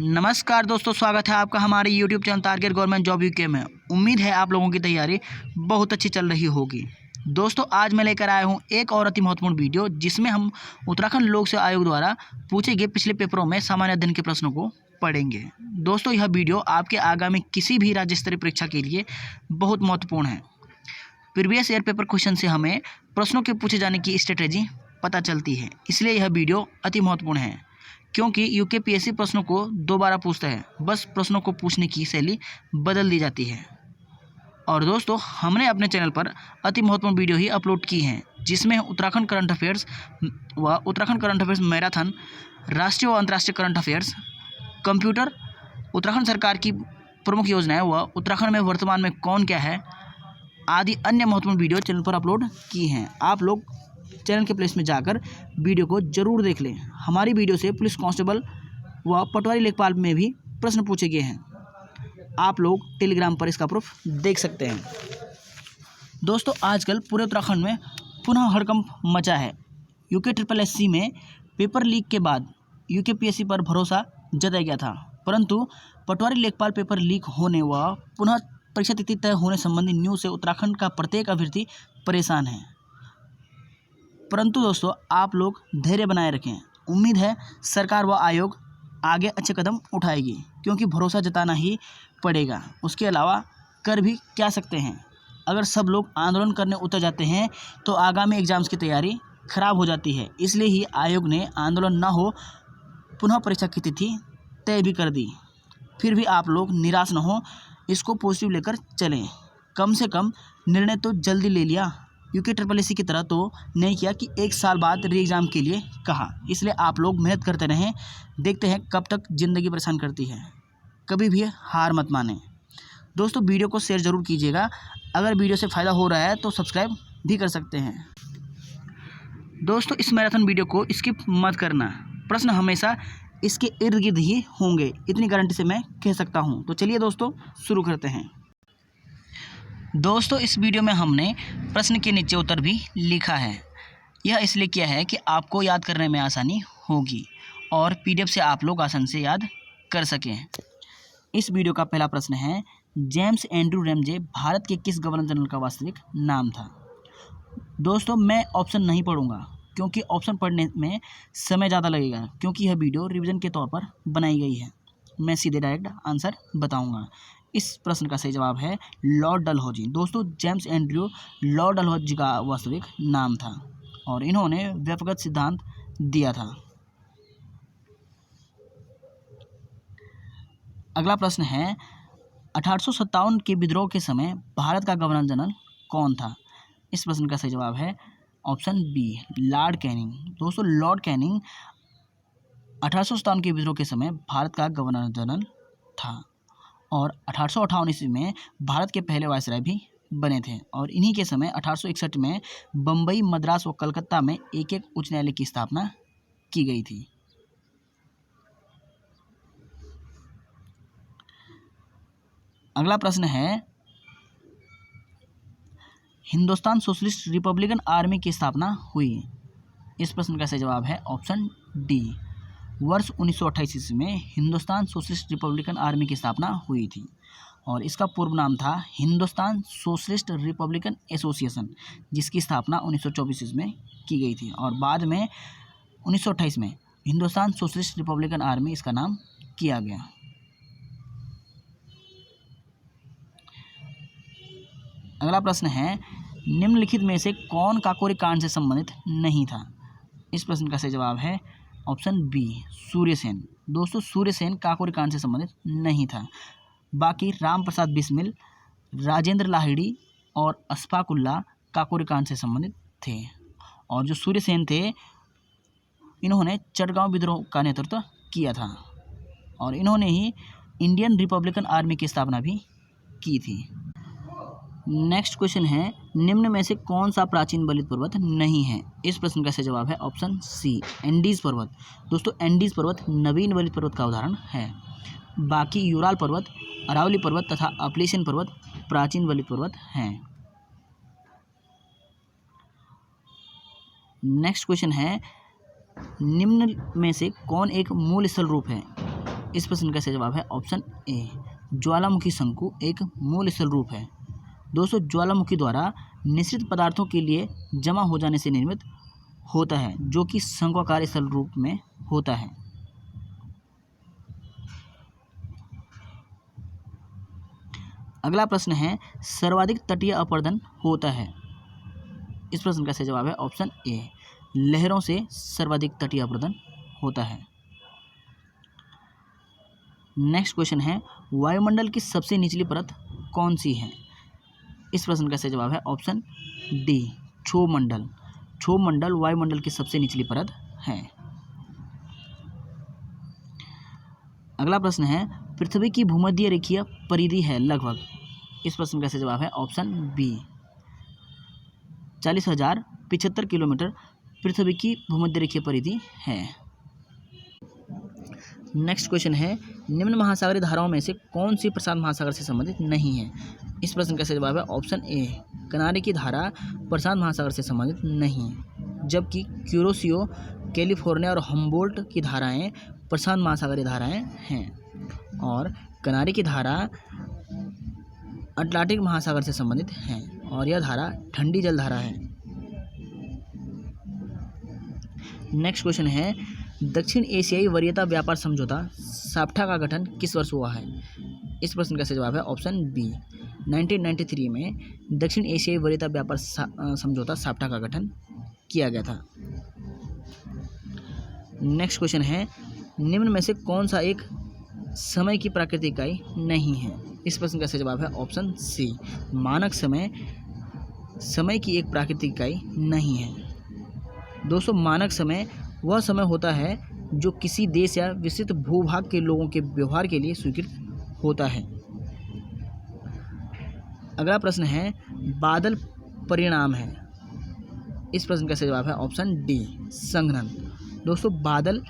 नमस्कार दोस्तों, स्वागत है आपका हमारे YouTube channel target government job UK में। उम्मीद है आप लोगों की तैयारी बहुत अच्छी चल रही होगी। दोस्तों, आज मैं लेकर आया हूं एक और अति महत्वपूर्ण वीडियो, जिसमें हम उत्तराखंड लोक सेवा आयोग द्वारा पूछे गए पिछले पेपरों में सामान्य अध्ययन के प्रश्नों को पढ़ेंगे। दोस्तों, यह वीडियो आपके आगामी किसी भी राज्य स्तरीय परीक्षा के लिए बहुत महत्वपूर्ण है। प्रीवियस ईयर पेपर क्वेश्चन से हमें प्रश्नों के पूछे जाने की स्ट्रेटेजी पता चलती है, इसलिए यह वीडियो अति महत्वपूर्ण है। क्योंकि यूकेपीएससी प्रश्नों को दोबारा पूछता है, बस प्रश्नों को पूछने की शैली बदल दी जाती है। और दोस्तों, हमने अपने चैनल पर अति महत्वपूर्ण वीडियो ही अपलोड की हैं, जिसमें उत्तराखंड करंट अफेयर्स व उत्तराखंड करंट अफेयर्स मैराथन, राष्ट्रीय व अंतर्राष्ट्रीय करंट अफेयर्स, कंप्यूटर, उत्तराखंड सरकार की प्रमुख योजनाएं व उत्तराखंड में वर्तमान में कौन क्या है आदि अन्य महत्वपूर्ण वीडियो चैनल पर अपलोड की हैं। आप लोग चैनल के प्लेलिस्ट में जाकर वीडियो को जरूर देख लें। हमारी वीडियो से पुलिस कांस्टेबल व पटवारी लेखपाल में भी प्रश्न पूछे गए हैं। आप लोग टेलीग्राम पर इसका प्रूफ देख सकते हैं। दोस्तों, आजकल पूरे उत्तराखंड में पुनः हड़कंप मचा है। यूके में पेपर लीक के बाद यूकेपीएससी पर भरोसा जताया गया था, परंतु पटवारी लेखपाल पेपर लीक होने व पुनः परीक्षा तिथि तय होने संबंधी न्यूज़ से उत्तराखंड का प्रत्येक अभ्यर्थी परेशान है। परंतु दोस्तों, आप लोग धैर्य बनाए रखें। उम्मीद है सरकार व आयोग आगे अच्छे कदम उठाएगी, क्योंकि भरोसा जताना ही पड़ेगा। उसके अलावा कर भी क्या सकते हैं। अगर सब लोग आंदोलन करने उतर जाते हैं तो आगामी एग्जाम्स की तैयारी खराब हो जाती है। इसलिए ही आयोग ने आंदोलन न हो पुनः परीक्षा की तिथि तय भी कर दी। फिर भी आप लोग निराश न हो, इसको पॉजिटिव लेकर चलें। कम से कम निर्णय तो जल्दी ले लिया। यूके की तरह तो नहीं किया कि एक साल बाद री एग्ज़ाम के लिए कहा। इसलिए आप लोग मेहनत करते रहें। देखते हैं कब तक ज़िंदगी परेशान करती है। कभी भी हार मत मानें। दोस्तों, वीडियो को शेयर ज़रूर कीजिएगा। अगर वीडियो से फ़ायदा हो रहा है तो सब्सक्राइब भी कर सकते हैं। दोस्तों, इस मैराथन वीडियो को स्किप मत करना। प्रश्न हमेशा इसके इर्द गिर्द ही होंगे, इतनी गारंटी से मैं कह सकता हूँ। तो चलिए दोस्तों, शुरू करते हैं। दोस्तों, इस वीडियो में हमने प्रश्न के नीचे उत्तर भी लिखा है। यह इसलिए किया है कि आपको याद करने में आसानी होगी और पीडीएफ से आप लोग आसानी से याद कर सकें। इस वीडियो का पहला प्रश्न है, जेम्स एंड्रू रैमजे भारत के किस गवर्नर जनरल का वास्तविक नाम था। दोस्तों, मैं ऑप्शन नहीं पढ़ूंगा, क्योंकि ऑप्शन पढ़ने में समय ज़्यादा लगेगा, क्योंकि यह वीडियो रिवीजन के तौर पर बनाई गई है। मैं सीधे डायरेक्ट आंसर बताऊंगा। इस प्रश्न का सही जवाब है लॉर्ड डलहौजी। दोस्तों, जेम्स एंड्रयू लॉर्ड डलहौजी का वास्तविक नाम था और इन्होंने व्यक्तिगत सिद्धांत दिया था। अगला प्रश्न है, 1857 के विद्रोह के समय भारत का गवर्नर जनरल कौन था। इस प्रश्न का सही जवाब है ऑप्शन बी, लॉर्ड कैनिंग। दोस्तों, लॉर्ड कैनिंग 1857 के विद्रोह के समय भारत का गवर्नर जनरल था और 1858 ईस्वी में भारत के पहले वायसराय भी बने थे। और इन्हीं के समय 1861 में बम्बई, मद्रास व कलकत्ता में एक एक उच्च न्यायालय की स्थापना की गई थी। अगला प्रश्न है, हिंदुस्तान सोशलिस्ट रिपब्लिकन आर्मी की स्थापना हुई। इस प्रश्न का सही जवाब है ऑप्शन डी, वर्ष 1928 ईस्वी में हिंदुस्तान सोशलिस्ट रिपब्लिकन आर्मी की स्थापना हुई थी और इसका पूर्व नाम था हिंदुस्तान सोशलिस्ट रिपब्लिकन एसोसिएशन, जिसकी स्थापना 1924 ईस्वी में की गई थी और बाद में 1928 में हिंदुस्तान सोशलिस्ट रिपब्लिकन आर्मी इसका नाम किया गया। अगला प्रश्न है, निम्नलिखित में से कौन काकोरी कांड से संबंधित नहीं था। इस प्रश्न का सही जवाब है ऑप्शन बी, सूर्यसेन। दोस्तों, सूर्यसेन काकोरी कांड से संबंधित नहीं था। बाकी राम प्रसाद बिस्मिल, राजेंद्र लाहिड़ी और अशफाक उल्लाह काकोरी कांड से संबंधित थे। और जो सूर्यसेन थे, इन्होंने चटगांव विद्रोह का नेतृत्व किया था और इन्होंने ही इंडियन रिपब्लिकन आर्मी की स्थापना भी की थी। नेक्स्ट क्वेश्चन है, निम्न में से कौन सा प्राचीन बलित पर्वत नहीं है। इस प्रश्न का सही जवाब है ऑप्शन सी, एंडीज पर्वत। दोस्तों, एंडीज पर्वत नवीन बलित पर्वत का उदाहरण है। बाकी यूराल पर्वत, अरावली पर्वत तथा अपलेशियन पर्वत प्राचीन बलित पर्वत हैं। नेक्स्ट क्वेश्चन है, निम्न में से कौन एक मूल स्थल रूप है। इस प्रश्न का सही जवाब है ऑप्शन ए, ज्वालामुखी शंकु एक मूल स्थल रूप है। दोस्तों, ज्वालामुखी द्वारा निश्चित पदार्थों के लिए जमा हो जाने से निर्मित होता है, जो कि शंक्वाकार स्थल रूप में होता है। अगला प्रश्न है, सर्वाधिक तटीय अपरदन होता है। इस प्रश्न का सही जवाब है ऑप्शन ए, लहरों से सर्वाधिक तटीय अपरदन होता है। नेक्स्ट क्वेश्चन है, वायुमंडल की सबसे निचली परत कौन सी है? इस प्रश्न का सही जवाब है ऑप्शन डी, क्षोभमंडल। क्षोभमंडल वायुमंडल की सबसे निचली परत है। अगला प्रश्न है, पृथ्वी की भूमध्य रेखीय परिधि है लगभग। इस प्रश्न का सही जवाब है ऑप्शन बी, 40,075 किलोमीटर पृथ्वी की भूमध्य रेखीय परिधि है। नेक्स्ट क्वेश्चन है, निम्न महासागरीय धाराओं में से कौन सी प्रशांत महासागर से संबंधित नहीं है? इस प्रश्न का सही जवाब है ऑप्शन ए, किनारे की धारा प्रशांत महासागर से संबंधित नहीं है, जबकि क्यूरोसियो, कैलिफोर्निया और हम्बोल्ट की धाराएं प्रशांत महासागरीय धाराएं हैं, और किनारे की धारा अटलांटिक महासागर से संबंधित है, और यह धारा ठंडी जल धारा है। नेक्स्ट क्वेश्चन है, दक्षिण एशियाई वरीयता व्यापार समझौता साप्टा का गठन किस वर्ष हुआ है? इस प्रश्न का सही जवाब है ऑप्शन बी, 1993 में दक्षिण एशियाई वरीयता व्यापार समझौता साप्टा का गठन किया गया था। नेक्स्ट क्वेश्चन है, निम्न में से कौन सा एक समय की प्राकृतिक इकाई नहीं है? इस प्रश्न का सही जवाब है ऑप्शन सी, मानक समय समय की एक प्राकृतिक इकाई नहीं है। दोस्तों, मानक समय वह समय होता है जो किसी देश या विस्तृत भूभाग के लोगों के व्यवहार के लिए स्वीकृत होता है। अगला प्रश्न है, बादल परिणाम है। इस प्रश्न का सही जवाब है ऑप्शन डी, संघनन। दोस्तों, बादल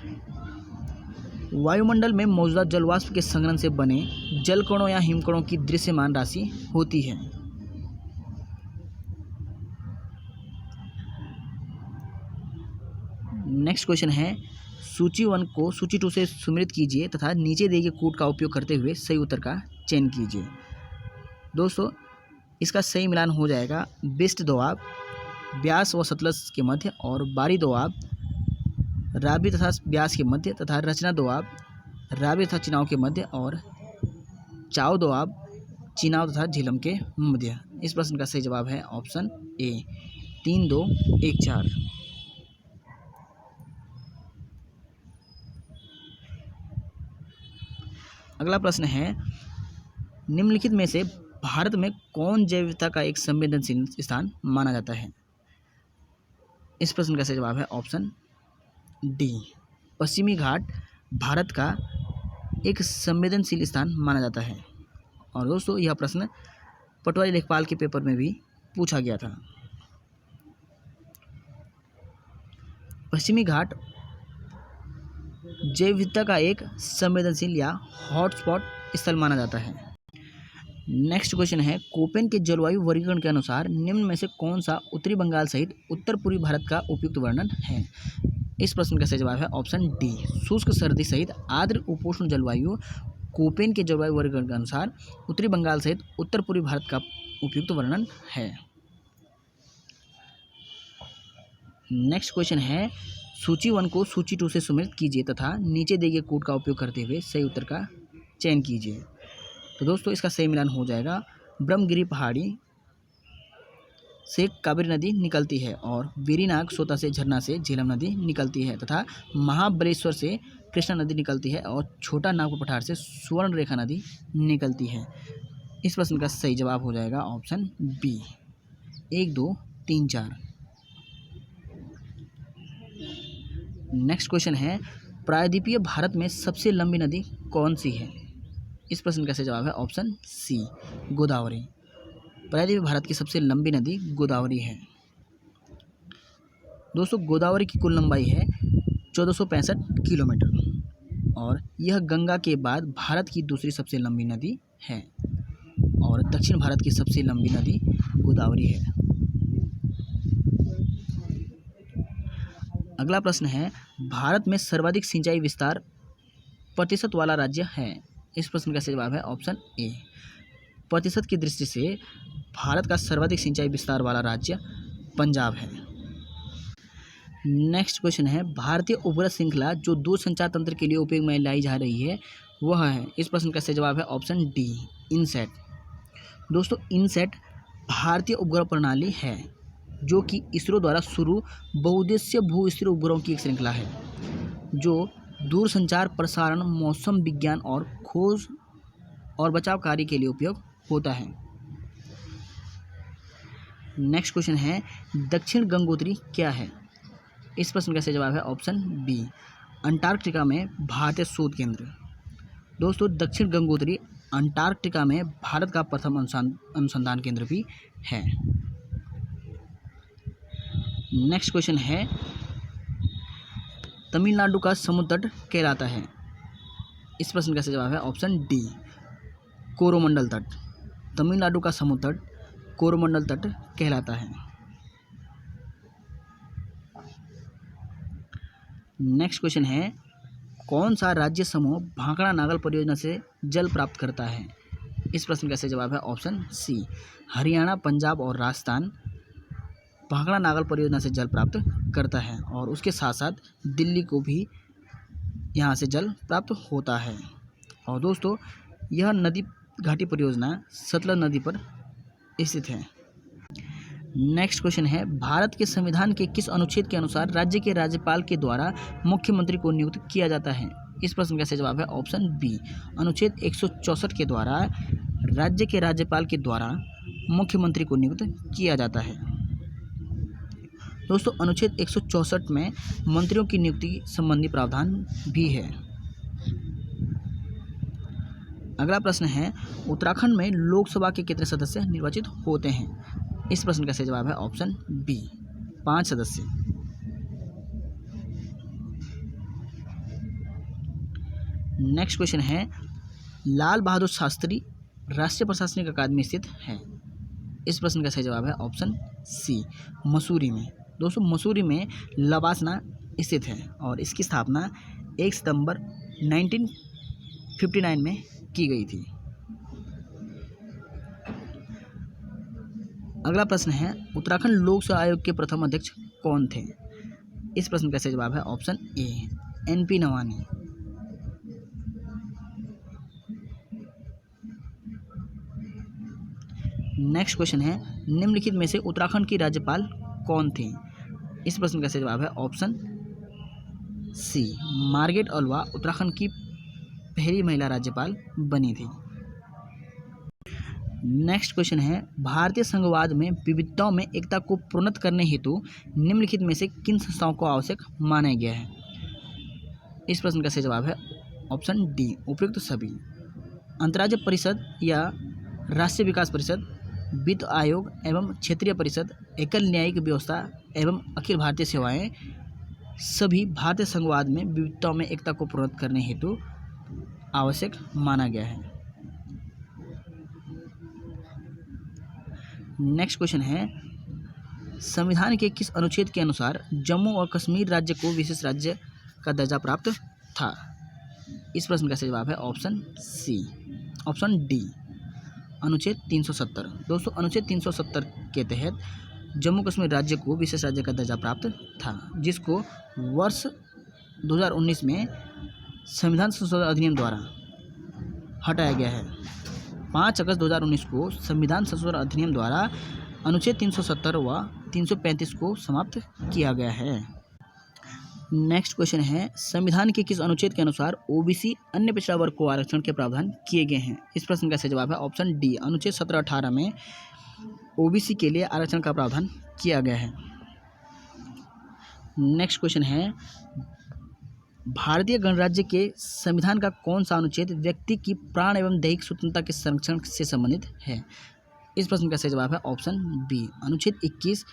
वायुमंडल में मौजूदा जलवाष्प के संघनन से बने जलकणों या हिमकणों की दृश्यमान राशि होती है। नेक्स्ट क्वेश्चन है, सूची 1 को सूची 2 से सुमेलित कीजिए तथा नीचे दिए गए कोड का उपयोग करते हुए सही उत्तर का चयन कीजिए। दोस्तों, इसका सही मिलान हो जाएगा बिस्ट दोआब ब्यास व सतलज के मध्य, और बारी दोआब रावी तथा ब्यास के मध्य, तथा रचना दोआब रावी तथा चिनाव के मध्य, और चाव दोआब चिनाव तथा झेलम के मध्य। इस प्रश्न का सही जवाब है ऑप्शन ए, 3, 2, 1, 4। अगला प्रश्न है, निम्नलिखित में से भारत में कौन जैव विविधता का एक संवेदनशील स्थान माना जाता है? इस प्रश्न का सही जवाब है ऑप्शन डी, पश्चिमी घाट भारत का एक संवेदनशील स्थान माना जाता है। और दोस्तों, यह प्रश्न पटवारी लेखपाल के पेपर में भी पूछा गया था। पश्चिमी घाट जैव विविधता का एक संवेदनशील या हॉटस्पॉट स्थल माना जाता है। नेक्स्ट क्वेश्चन है, कोपेन के जलवायु वर्गीकरण के अनुसार निम्न में से कौन सा उत्तरी बंगाल सहित उत्तर पूर्वी भारत का उपयुक्त वर्णन है? इस प्रश्न का सही जवाब है ऑप्शन डी, शुष्क सर्दी सहित आर्द्र उपोष्ण जलवायु कोपेन के जलवायु वर्गीकरण के अनुसार उत्तरी बंगाल सहित उत्तर पूर्वी भारत का उपयुक्त वर्णन है। नेक्स्ट क्वेश्चन है, सूची 1 को सूची 2 से सुमेलित कीजिए तथा नीचे दिए गए कोड का उपयोग करते हुए सही उत्तर का चयन कीजिए। तो दोस्तों, इसका सही मिलान हो जाएगा, ब्रह्मगिरी पहाड़ी से कावेरी नदी निकलती है, और वेरीनाग सोता से झरना से झेलम नदी निकलती है, तथा महाबलेश्वर से कृष्णा नदी निकलती है, और छोटा नागपुर पठार से स्वर्ण रेखा नदी निकलती है। इस प्रश्न का सही जवाब हो जाएगा ऑप्शन बी, 1, 2, 3, 4। नेक्स्ट क्वेश्चन है, प्रायद्वीपीय भारत में सबसे लंबी नदी कौन सी है? इस प्रश्न का सही जवाब है ऑप्शन सी, गोदावरी। प्रायद्वीपीय भारत की सबसे लंबी नदी गोदावरी है। दोस्तों, गोदावरी की कुल लंबाई है 1465 किलोमीटर, और यह गंगा के बाद भारत की दूसरी सबसे लंबी नदी है, और दक्षिण भारत की सबसे लंबी नदी गोदावरी है। अगला प्रश्न है, भारत में सर्वाधिक सिंचाई विस्तार प्रतिशत वाला राज्य है? इस प्रश्न का सही जवाब है ऑप्शन ए। प्रतिशत की दृष्टि से भारत का सर्वाधिक सिंचाई विस्तार वाला राज्य पंजाब है। नेक्स्ट क्वेश्चन है, भारतीय उपग्रह श्रृंखला जो दूरसंचार तंत्र के लिए उपयोग में लाई जा रही है वह है? इस प्रश्न का सही जवाब है ऑप्शन डी, इनसैट। दोस्तों, इनसैट भारतीय उपग्रह प्रणाली है जो कि इसरो द्वारा शुरू बहुउद्देशीय भू-स्थिर उपग्रहों की एक श्रृंखला है जो दूरसंचार, प्रसारण, मौसम विज्ञान और खोज और बचाव कार्य के लिए उपयोग होता है। नेक्स्ट क्वेश्चन है, दक्षिण गंगोत्री क्या है? इस प्रश्न का सही जवाब है ऑप्शन बी, अंटार्कटिका में भारतीय शोध केंद्र। दोस्तों, दक्षिण गंगोत्री अंटार्कटिका में भारत का प्रथम अनुसंधान केंद्र भी है। नेक्स्ट क्वेश्चन है, तमिलनाडु का समुद्र तट कहलाता है? इस प्रश्न का सही जवाब है ऑप्शन डी, कोरोमंडल तट। तमिलनाडु का समुद्र तट कोरोमंडल तट कहलाता है। नेक्स्ट क्वेश्चन है, कौन सा राज्य समूह भाखड़ा नागल परियोजना से जल प्राप्त करता है? इस प्रश्न का सही जवाब है ऑप्शन सी, हरियाणा, पंजाब और राजस्थान भाखड़ा नागल परियोजना से जल प्राप्त करता है और उसके साथ साथ दिल्ली को भी यहाँ से जल प्राप्त होता है। और दोस्तों, यह नदी घाटी परियोजना सतलज नदी पर स्थित है। नेक्स्ट क्वेश्चन है, भारत के संविधान के किस अनुच्छेद के अनुसार राज्य के राज्यपाल के द्वारा मुख्यमंत्री को नियुक्त किया जाता है? इस प्रश्न का सही जवाब है ऑप्शन बी, अनुच्छेद 164 के द्वारा राज्य के राज्यपाल के द्वारा मुख्यमंत्री को नियुक्त किया जाता है। दोस्तों, अनुच्छेद 164 में मंत्रियों की नियुक्ति संबंधी प्रावधान भी है। अगला प्रश्न है, उत्तराखंड में लोकसभा के कितने सदस्य निर्वाचित होते हैं? इस प्रश्न का सही जवाब है ऑप्शन बी, 5 सदस्य। नेक्स्ट क्वेश्चन है, लाल बहादुर शास्त्री राष्ट्रीय प्रशासनिक अकादमी स्थित है? इस प्रश्न का सही जवाब है ऑप्शन सी, मसूरी में। दोस्तों, मसूरी में लवासना स्थित है और इसकी स्थापना 1 सितंबर 1959 में की गई थी। अगला प्रश्न है, उत्तराखंड लोक सेवा आयोग के प्रथम अध्यक्ष कौन थे? इस प्रश्न का सही जवाब है option A, NP Nawani. Next question है, निम्नलिखित में से उत्तराखंड की राज्यपाल कौन थी? इस प्रश्न का सही जवाब है option C, Margaret Alva Uttarakhand की पहली महिला राज्यपाल बनी थी। नेक्स्ट क्वेश्चन है, भारतीय संघवाद में विविधताओं में एकता को प्रोन्नत करने हेतु निम्नलिखित में से किन संस्थाओं को आवश्यक माना गया है? इस प्रश्न का सही जवाब है ऑप्शन डी, उपयुक्त सभी। अंतर्राज्यीय परिषद या राष्ट्रीय विकास परिषद, वित्त आयोग एवं क्षेत्रीय परिषद, एकल न्यायिक व्यवस्था एवं अखिल भारतीय सेवाएं सभी भारतीय संघवाद में विविधताओं में एकता को प्रोन्नत करने हेतु आवश्यक माना गया है। नेक्स्ट क्वेश्चन है, संविधान के किस अनुच्छेद के अनुसार जम्मू और कश्मीर राज्य को विशेष राज्य का दर्जा प्राप्त था? इस प्रश्न का सही जवाब है ऑप्शन सी, ऑप्शन डी, अनुच्छेद 370। दोस्तों, अनुच्छेद 370 के तहत जम्मू कश्मीर राज्य को विशेष राज्य का दर्जा प्राप्त था, जिसको वर्ष 2019 में संविधान संशोधन अधिनियम द्वारा हटाया गया है। 5 अगस्त 2019 को संविधान संशोधन अधिनियम द्वारा अनुच्छेद 370 व 335 को समाप्त किया गया है। नेक्स्ट क्वेश्चन है, संविधान के किस अनुच्छेद के अनुसार OBC अन्य पिछड़ा वर्ग को आरक्षण के प्रावधान किए गए हैं? इस प्रश्न का सही जवाब है ऑप्शन डी, अनुच्छेद 17-18 में OBC के लिए आरक्षण का प्रावधान किया गया है। नेक्स्ट क्वेश्चन है, भारतीय गणराज्य के संविधान का कौन सा अनुच्छेद व्यक्ति की प्राण एवं दैहिक स्वतंत्रता के संरक्षण से संबंधित है? इस प्रश्न का सही जवाब है ऑप्शन बी, अनुच्छेद 21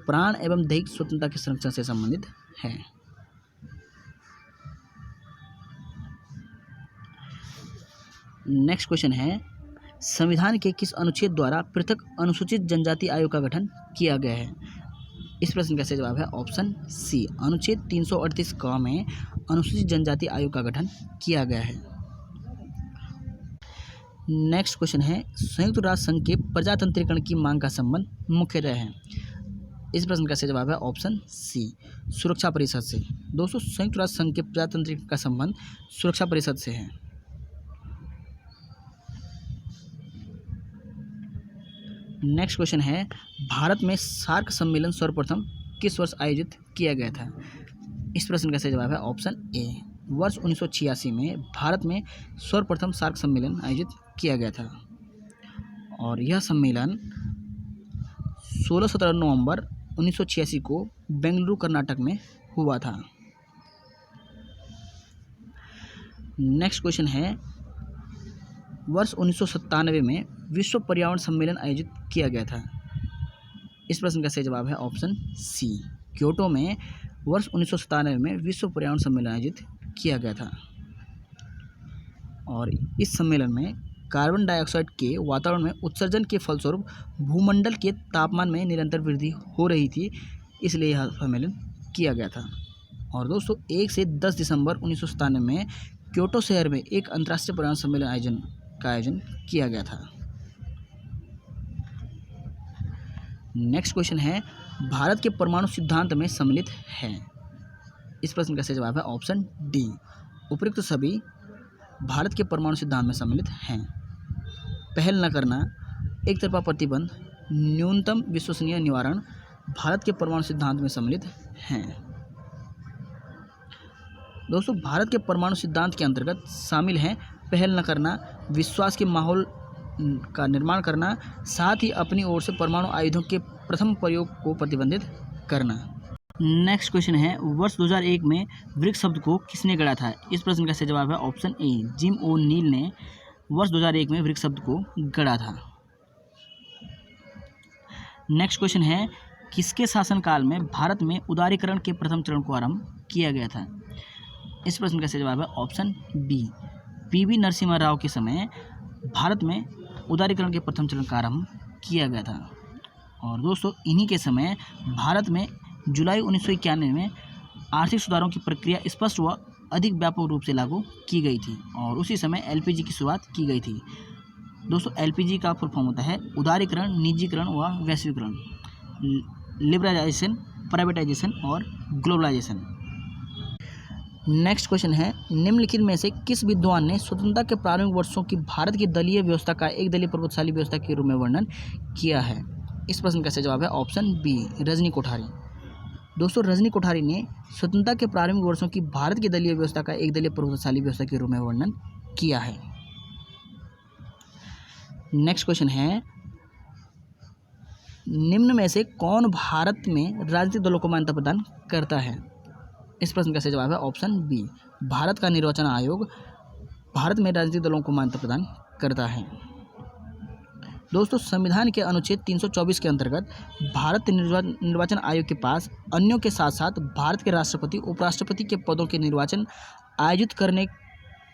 प्राण एवं दैहिक स्वतंत्रता के संरक्षण से संबंधित है। नेक्स्ट क्वेश्चन है, संविधान के किस अनुच्छेद द्वारा पृथक अनुसूचित जनजाति आयोग का गठन किया गया है? इस प्रश्न का सही जवाब है ऑप्शन सी, अनुच्छेद 338 क में अनुसूचित जनजाति आयोग का गठन किया गया है। नेक्स्ट क्वेश्चन है, संयुक्त राष्ट्र संघ के प्रजातंत्रीकरण की मांग का संबंध मुख्यतः है। इस प्रश्न का सही जवाब है ऑप्शन सी, सुरक्षा परिषद से। दोस्तों, संयुक्त राष्ट्र संघ के प्रजातंत्रीकरण का संबंध सुरक्षा परिषद से है। नेक्स्ट क्वेश्चन है, भारत में सार्क सम्मेलन सर्वप्रथम किस वर्ष आयोजित किया गया था। इस प्रश्न का सही जवाब है ऑप्शन ए, वर्ष 1986 में भारत में सर्वप्रथम सार्क सम्मेलन आयोजित किया गया था और यह सम्मेलन 16-17 नवंबर 1986 को बेंगलुरु कर्नाटक में हुआ था। नेक्स्ट क्वेश्चन है, वर्ष 1997 में विश्व पर्यावरण सम्मेलन आयोजित किया गया था। इस प्रश्न का सही जवाब है ऑप्शन सी, क्योटो में वर्ष 1997 में विश्व पर्यावरण सम्मेलन आयोजित किया गया था और इस सम्मेलन में कार्बन डाइऑक्साइड के वातावरण में उत्सर्जन के फलस्वरूप भूमंडल के तापमान में निरंतर वृद्धि हो रही थी, इसलिए यह सम्मेलन किया गया था। और दोस्तों, 1 से 10 दिसंबर 1997 में क्योटो शहर में एक अंतर्राष्ट्रीय पर्यावरण सम्मेलन का आयोजन किया गया था। नेक्स्ट क्वेश्चन है, भारत के परमाणु सिद्धांत में सम्मिलित है। इस प्रश्न का सही जवाब है ऑप्शन डी, उपयुक्त सभी भारत के परमाणु सिद्धांत में सम्मिलित हैं। पहल न करना, एक तरफा प्रतिबंध, न्यूनतम विश्वसनीय निवारण भारत के परमाणु सिद्धांत में सम्मिलित हैं। दोस्तों, भारत के परमाणु सिद्धांत के अंतर्गत शामिल हैं पहल न करना, विश्वास के माहौल का निर्माण करना, साथ ही अपनी ओर से परमाणु आयुधों के प्रथम प्रयोग को प्रतिबंधित करना। नेक्स्ट क्वेश्चन है, वर्ष 2001 में ब्रिक्स शब्द को किसने गढ़ा था। इस प्रश्न का सही जवाब है ऑप्शन ए, जिम ओ नील ने वर्ष 2001 में ब्रिक्स शब्द को गढ़ा था। नेक्स्ट क्वेश्चन है, किसके शासनकाल में भारत में उदारीकरण के प्रथम चरण को आरंभ किया गया था। इस प्रश्न का सही जवाब है option B, PV Narasimha Rao के समय भारत में उदारीकरण के प्रथम चरण का आरंभ किया गया था। और दोस्तों, इन्हीं के समय भारत में जुलाई 1991 में आर्थिक सुधारों की प्रक्रिया स्पष्ट व अधिक व्यापक रूप से लागू की गई थी और उसी समय एलपीजी की शुरुआत की गई थी। दोस्तों, एलपीजी का फुल फॉर्म होता है उदारीकरण, निजीकरण व वैश्वीकरण, लिबरलाइजेशन, प्राइवेटाइजेशन और ग्लोबलाइजेशन। नेक्स्ट क्वेश्चन है, निम्नलिखित में से किस विद्वान ने स्वतंत्रता के प्रारंभिक वर्षों की भारत की दलीय व्यवस्था का एक दलीय प्रभुत्वशाली व्यवस्था के रूप में वर्णन किया है। इस प्रश्न का सही जवाब है ऑप्शन बी, रजनी कोठारी। दोस्तों, रजनी कोठारी ने स्वतंत्रता के प्रारंभिक वर्षों की भारत की दलीय व्यवस्था का एक दलीय प्रभुत्वशाली व्यवस्था के रूप में वर्णन किया है। नेक्स्ट क्वेश्चन है, निम्न में से कौन भारत में राजनीतिक दलों को मान्यता प्रदान करता है। इस प्रश्न का सही जवाब है ऑप्शन बी, भारत का निर्वाचन आयोग भारत में राजनीतिक दलों को मान्यता प्रदान करता है। दोस्तों, संविधान के अनुच्छेद 324 के अंतर्गत भारत निर्वाचन आयोग के पास अन्यों के साथ साथ भारत के राष्ट्रपति, उपराष्ट्रपति के पदों के निर्वाचन आयोजित करने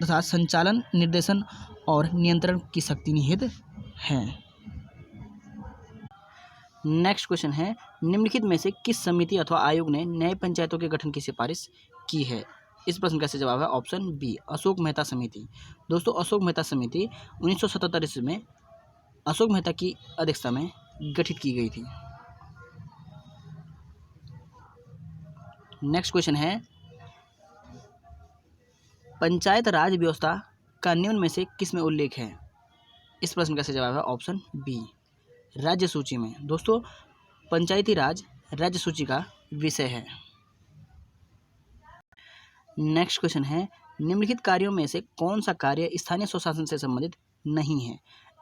तथा संचालन, निर्देशन और नियंत्रण की शक्ति निहित है। नेक्स्ट क्वेश्चन है, निम्नलिखित में से किस समिति अथवा आयोग ने नए पंचायतों के गठन की सिफारिश की है। इस प्रश्न का सही जवाब है ऑप्शन बी, अशोक मेहता समिति। दोस्तों, अशोक मेहता समिति 1977 ईस्वी में अशोक मेहता की अध्यक्षता में गठित की गई थी। नेक्स्ट क्वेश्चन है, पंचायत राज व्यवस्था का निम्न में से किस में उल्लेख है। इस प्रश्न का सही जवाब है ऑप्शन बी, राज्य सूची में। दोस्तों, पंचायती राज राज्य सूची का विषय है। नेक्स्ट क्वेश्चन है, निम्नलिखित कार्यों में से कौन सा कार्य स्थानीय स्वशासन से संबंधित नहीं है।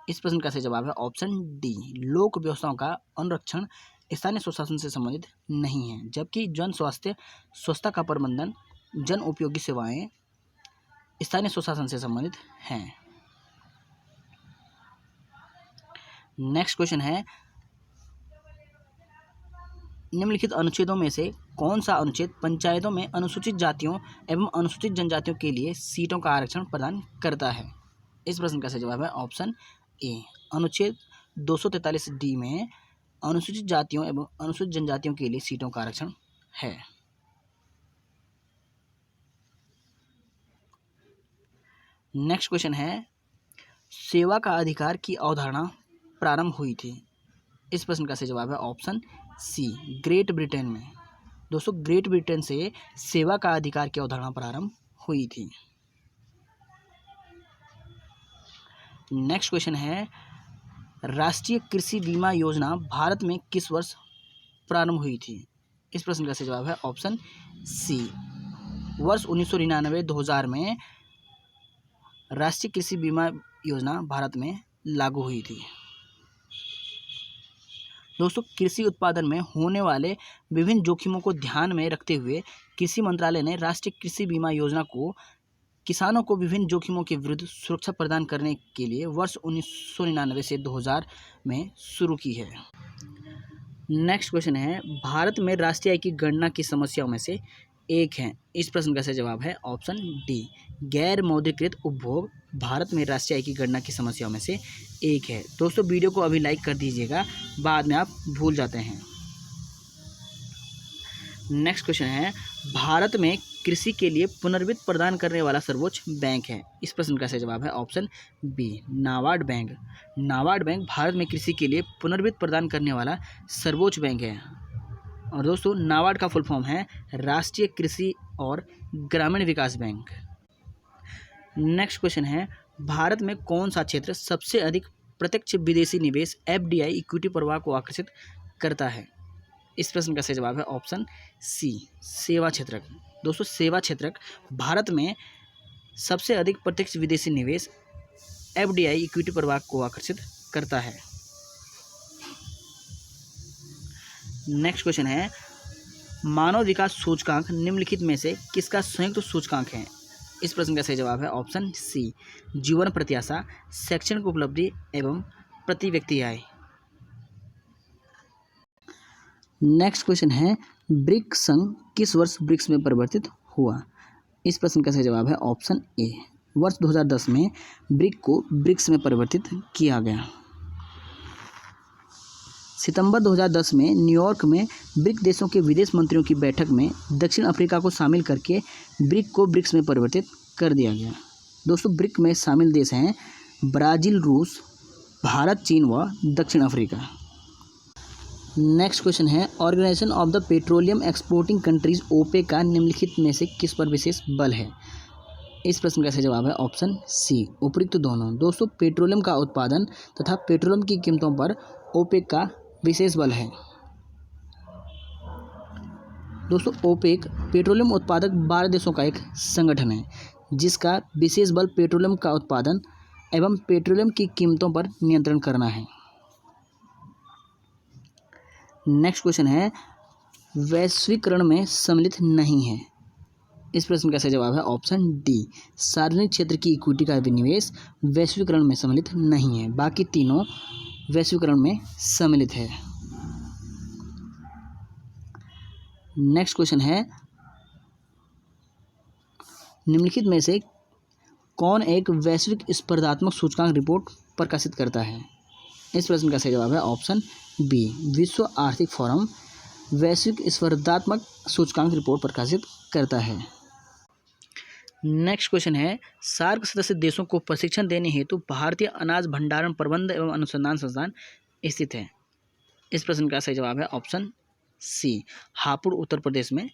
इस प्रश्न का सही जवाब है ऑप्शन डी, लोक व्यवस्थाओं का अनुरक्षण स्थानीय स्वशासन से संबंधित नहीं है, जबकि जन स्वास्थ्य, स्वच्छता का प्रबंधन, जन उपयोगी सेवाएं स्थानीय स्वशासन से संबंधित हैं। नेक्स्ट क्वेश्चन है, निम्नलिखित अनुच्छेदों में से कौन सा अनुच्छेद पंचायतों में अनुसूचित जातियों एवं अनुसूचित जनजातियों के लिए सीटों का आरक्षण प्रदान करता है। इस प्रश्न का सही जवाब है ऑप्शन ए, अनुच्छेद 243D में अनुसूचित जातियों एवं अनुसूचित जनजातियों के लिए सीटों का आरक्षण है। नेक्स्ट क्वेश्चन है, सेवा का अधिकार की अवधारणा प्रारंभ हुई थी। इस प्रश्न का सही जवाब है ऑप्शन सी, ग्रेट ब्रिटेन में। दोस्तों, ग्रेट ब्रिटेन से सेवा का अधिकार की अवधारणा प्रारंभ हुई थी। नेक्स्ट क्वेश्चन है, राष्ट्रीय कृषि बीमा योजना भारत में किस वर्ष प्रारंभ हुई थी? इस प्रश्न का सही जवाब है ऑप्शन सी, वर्ष 1999-2000 में राष्ट्रीय कृषि बीमा योजना भारत में लागू हुई थी। दोस्तों, कृषि उत्पादन में होने वाले विभिन्न जोखिमों को ध्यान में रखते हुए कृषि मंत्रालय ने राष्ट्रीय कृषि बीमा योजना को किसानों को विभिन्न जोखिमों के विरुद्ध सुरक्षा प्रदान करने के लिए वर्ष 1999 से 2000 में शुरू की है। नेक्स्ट क्वेश्चन है, भारत में राष्ट्रीय आय की गणना की समस्याओं में से एक है। इस प्रश्न का सही जवाब है ऑप्शन डी, गैर मौद्रीकृत उपभोग भारत में राष्ट्रीय आय की गणना की समस्याओं में से एक है। दोस्तों, वीडियो को अभी लाइक कर दीजिएगा, बाद में आप भूल जाते हैं। नेक्स्ट क्वेश्चन है, भारत में कृषि के लिए पुनर्वित्त प्रदान करने वाला सर्वोच्च बैंक है। इस प्रश्न का सही जवाब है option B, NABARD bank. NABARD bank Bharat में कृषि के लिए पुनर्वित्त प्रदान करने वाला सर्वोच्च बैंक है। और दोस्तों, नाबार्ड का फुल फॉर्म है राष्ट्रीय कृषि और ग्रामीण विकास बैंक। नेक्स्ट क्वेश्चन है, भारत में कौन सा क्षेत्र सबसे अधिक प्रत्यक्ष विदेशी निवेश FDI इक्विटी प्रवाह को आकर्षित करता है? इस प्रश्न का सही जवाब है ऑप्शन सी, सेवा क्षेत्रक। दोस्तों, सेवा क्षेत्रक भारत में सबसे अधिक प्रत्यक्ष विदेशी निवेश FDI इक्विटी प्रवाह को आकर्षित करता है। नेक्स्ट क्वेश्चन है, मानव विकास सूचकांक निम्नलिखित में से किसका संयुक्त सूचकांक है? इस प्रश्न का सही जवाब है ऑप्शन सी, जीवन प्रत्याशा, शैक्षणिक उपलब्धि एवं प्रति व्यक्ति आय। नेक्स्ट क्वेश्चन है, ब्रिक्स संघ किस वर्ष ब्रिक्स में परिवर्तित हुआ? इस प्रश्न का सही जवाब है ऑप्शन ए, वर्ष 2010 में ब्रिक को ब्रिक्स में परिवर्तित किया गया। सितंबर 2010 में न्यूयॉर्क में ब्रिक देशों के विदेश मंत्रियों की बैठक में दक्षिण अफ्रीका को शामिल करके ब्रिक को ब्रिक्स में परिवर्तित कर दिया गया। दोस्तों, ब्रिक में शामिल देश हैं ब्राज़ील, रूस, भारत, चीन व दक्षिण अफ्रीका। नेक्स्ट क्वेश्चन है, organization of the petroleum exporting countries OPEC का निम्नलिखित में से किस पर विशेष बल है? इस प्रश्न का सही जवाब है ऑप्शन सी, उपयुक्त दोनों। दोस्तों, पेट्रोलियम का उत्पादन तथा पेट्रोलियम की कीमतों पर OPEC का विशेष बल है। दोस्तों, OPEC पेट्रोलियम उत्पादक 12 देशों का एक संगठन है जिसका विशेष बल पेट्रोलियम का उत्पादन एवं पेट्रोलियम की कीमतों पर नियंत्रण करना है। नेक्स्ट क्वेश्चन है, वैश्वीकरण में सम्मिलित नहीं है। इस प्रश्न का सही जवाब है ऑप्शन डी, सार्वजनिक क्षेत्र की इक्विटी का विनिवेश वैश्वीकरण में सम्मिलित नहीं है, बाकी तीनों वैश्वीकरण में सम्मिलित है। नेक्स्ट क्वेश्चन है, निम्नलिखित में से कौन एक वैश्विक स्पर्धात्मक सूचकांक रिपोर्ट प्रकाशित करता है? इस प्रश्न का सही जवाब है ऑप्शन बी, विश्व आर्थिक फोरम वैश्विक स्पर्धात्मक सूचकांक रिपोर्ट प्रकाशित करता है। नेक्स्ट क्वेश्चन है, सार्क सदस्य देशों को प्रशिक्षण देने हेतु भारतीय अनाज भंडारण प्रबंध एवं अनुसंधान संस्थान स्थित है। इस प्रश्न का सही जवाब है ऑप्शन सी, हापुड़ उत्तर प्रदेश में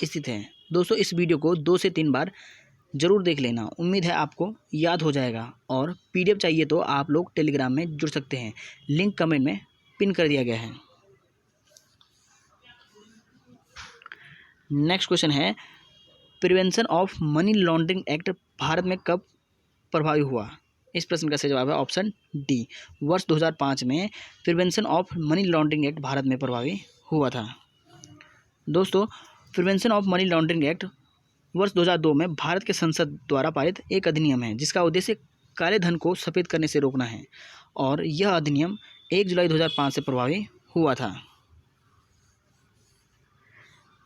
स्थित है। दोस्तों, इस वीडियो को 2 से 3 बार जरूर देख लेना, उम्मीद है आपको याद हो जाएगा। और PDF चाहिए तो आप लोग टेलीग्राम में जुड़ सकते हैं, लिंक कमेंट में पिन कर दिया गया है। नेक्स्ट क्वेश्चन है, prevention of money laundering act Bharat में कब प्रभावी हुआ? इस प्रश्न का सही जवाब है ऑप्शन डी, वर्ष 2005 में prevention of money laundering act Bharat में प्रभावी हुआ था। दोस्तों, prevention of money laundering act वर्ष 2002 में भारत के संसद द्वारा पारित एक अधिनियम है जिसका उद्देश्य काले धन को सफ़ेद करने से रोकना है और यह अधिनियम 1 जुलाई 2005 से प्रभावी हुआ था।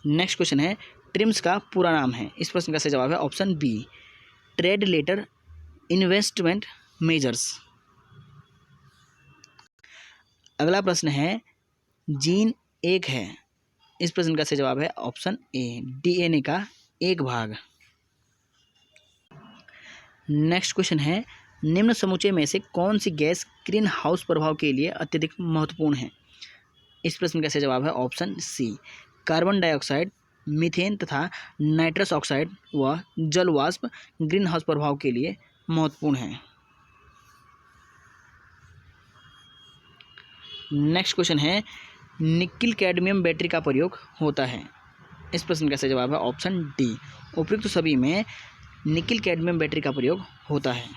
नेक्स्ट क्वेश्चन है, ट्रिम्स का पूरा नाम है। इस प्रश्न का सही जवाब है option B, trade letter investment measures. अगला प्रश्न है, जीन एक है। इस प्रश्न का सही जवाब है ऑप्शन ए, DNA का एक भाग। नेक्स्ट क्वेश्चन है, निम्न समुच्चय में से कौन सी गैस ग्रीन हाउस प्रभाव के लिए अत्यधिक महत्वपूर्ण है? इस प्रश्न का सही जवाब है option C, carbon dioxide, methane तथा नाइट्रस ऑक्साइड व जल वाष्प ग्रीन हाउस प्रभाव के लिए महत्वपूर्ण है। नेक्स्ट क्वेश्चन है, निकिल कैडमियम बैटरी का प्रयोग होता है? इस प्रश्न का सही जवाब है ऑप्शन डी, उपयुक्त सभी में निकिल कैडमियम बैटरी का प्रयोग होता है।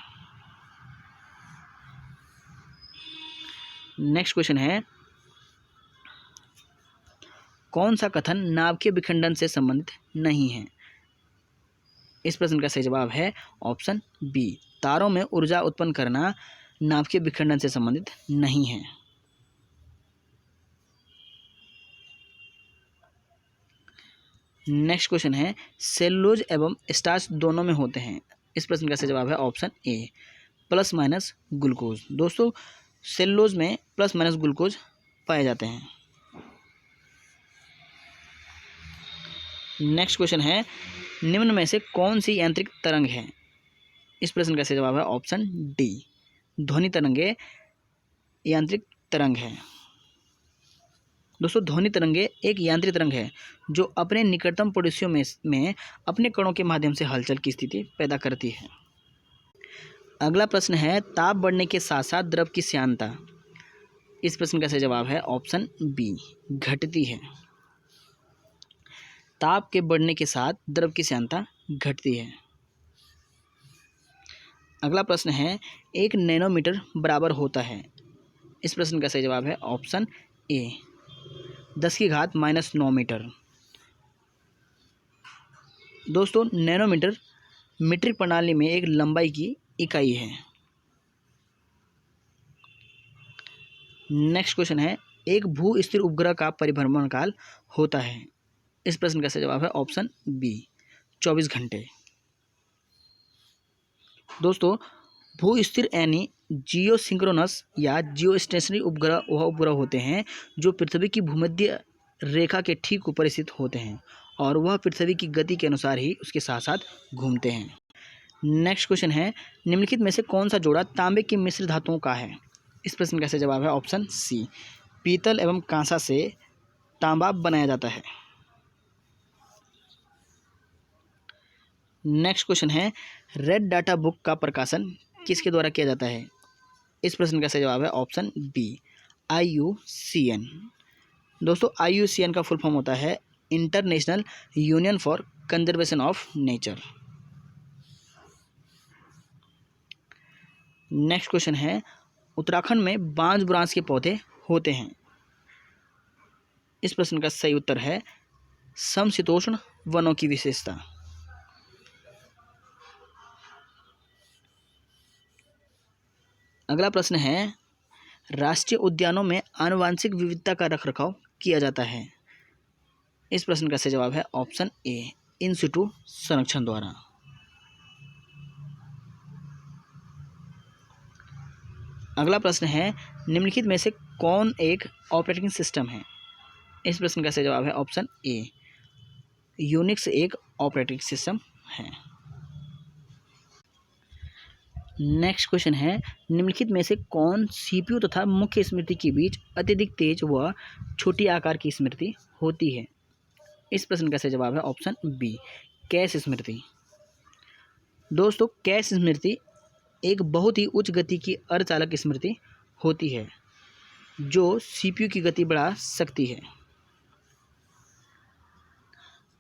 नेक्स्ट क्वेश्चन है, कौन सा कथन नाभिकीय विखंडन से संबंधित नहीं है? इस प्रश्न का सही जवाब है ऑप्शन बी, तारों में ऊर्जा उत्पन्न करना नाभिकीय विखंडन से संबंधित नहीं है। नेक्स्ट क्वेश्चन है, सेलुलोज एवं स्टार्च दोनों में होते हैं? इस प्रश्न का सही जवाब है option A, plus minus glucose. दोस्तों, सेलुलोज में प्लस माइनस ग्लूकोज पाए जाते हैं। नेक्स्ट क्वेश्चन है, निम्न में से कौन सी यांत्रिक तरंग है? इस प्रश्न का सही जवाब है ऑप्शन डी, ध्वनि तरंगे यांत्रिक तरंग है। दोस्तों, ध्वनि तरंगे एक यांत्रिक तरंग है जो अपने निकटतम पड़ोसियों में अपने कणों के माध्यम से हलचल की स्थिति पैदा करती है। अगला प्रश्न है, ताप बढ़ने के साथ साथ द्रव की श्यानता। इस प्रश्न का सही जवाब है ऑप्शन बी, घटती है। ताप के बढ़ने के साथ द्रव की श्यानता घटती है। अगला प्रश्न है, 1 नैनोमीटर बराबर होता है? इस प्रश्न का सही जवाब है ऑप्शन ए, 10⁻⁻9 मीटर। दोस्तों, नैनोमीटर मीट्रिक प्रणाली में एक लंबाई की इकाई है। नेक्स्ट क्वेश्चन है, एक भू स्थिर उपग्रह का परिभ्रमण काल होता है? इस प्रश्न का सही जवाब है ऑप्शन बी, 24 घंटे। दोस्तों, भू स्थिर यानी जियो सिंक्रोनस या जियो स्टेशनरी उपग्रह वह उपग्रह होते हैं जो पृथ्वी की भूमध्य रेखा के ठीक ऊपर स्थित होते हैं और वह पृथ्वी की गति के अनुसार ही उसके साथ साथ घूमते हैं। नेक्स्ट क्वेश्चन है, निम्नलिखित में से कौन सा जोड़ा तांबे की मिश्र धातुओं का है? इस प्रश्न का सही जवाब है ऑप्शन सी, पीतल एवं कांसा से तांबा बनाया जाता है। नेक्स्ट क्वेश्चन है, रेड डाटा बुक का प्रकाशन किसके द्वारा किया जाता है? इस प्रश्न का सही जवाब है ऑप्शन बी, IUCN। दोस्तों, IUCN का फुल फॉर्म होता है international union for conservation of nature. Next question है, उत्तराखंड में बांज बुरांस के पौधे होते हैं? इस प्रश्न का सही उत्तर है समशीतोष्ण वनों की विशेषता। अगला प्रश्न है, राष्ट्रीय उद्यानों में आनुवांशिक विविधता का रखरखाव किया जाता है? इस प्रश्न का सही जवाब है ऑप्शन ए, इन सिटू संरक्षण द्वारा। अगला प्रश्न है, निम्नलिखित में से कौन एक ऑपरेटिंग सिस्टम है? इस प्रश्न का सही जवाब है ऑप्शन ए, यूनिक्स एक ऑपरेटिंग सिस्टम है। नेक्स्ट क्वेश्चन है, निम्नलिखित में से कौन CPU तथा मुख्य स्मृति के बीच अत्यधिक तेज व छोटी आकार की स्मृति होती है? इस प्रश्न का सही जवाब है ऑप्शन बी, कैश स्मृति। दोस्तों, कैश स्मृति एक बहुत ही उच्च गति की अर्धचालक स्मृति होती है जो CPU की गति बढ़ा सकती है।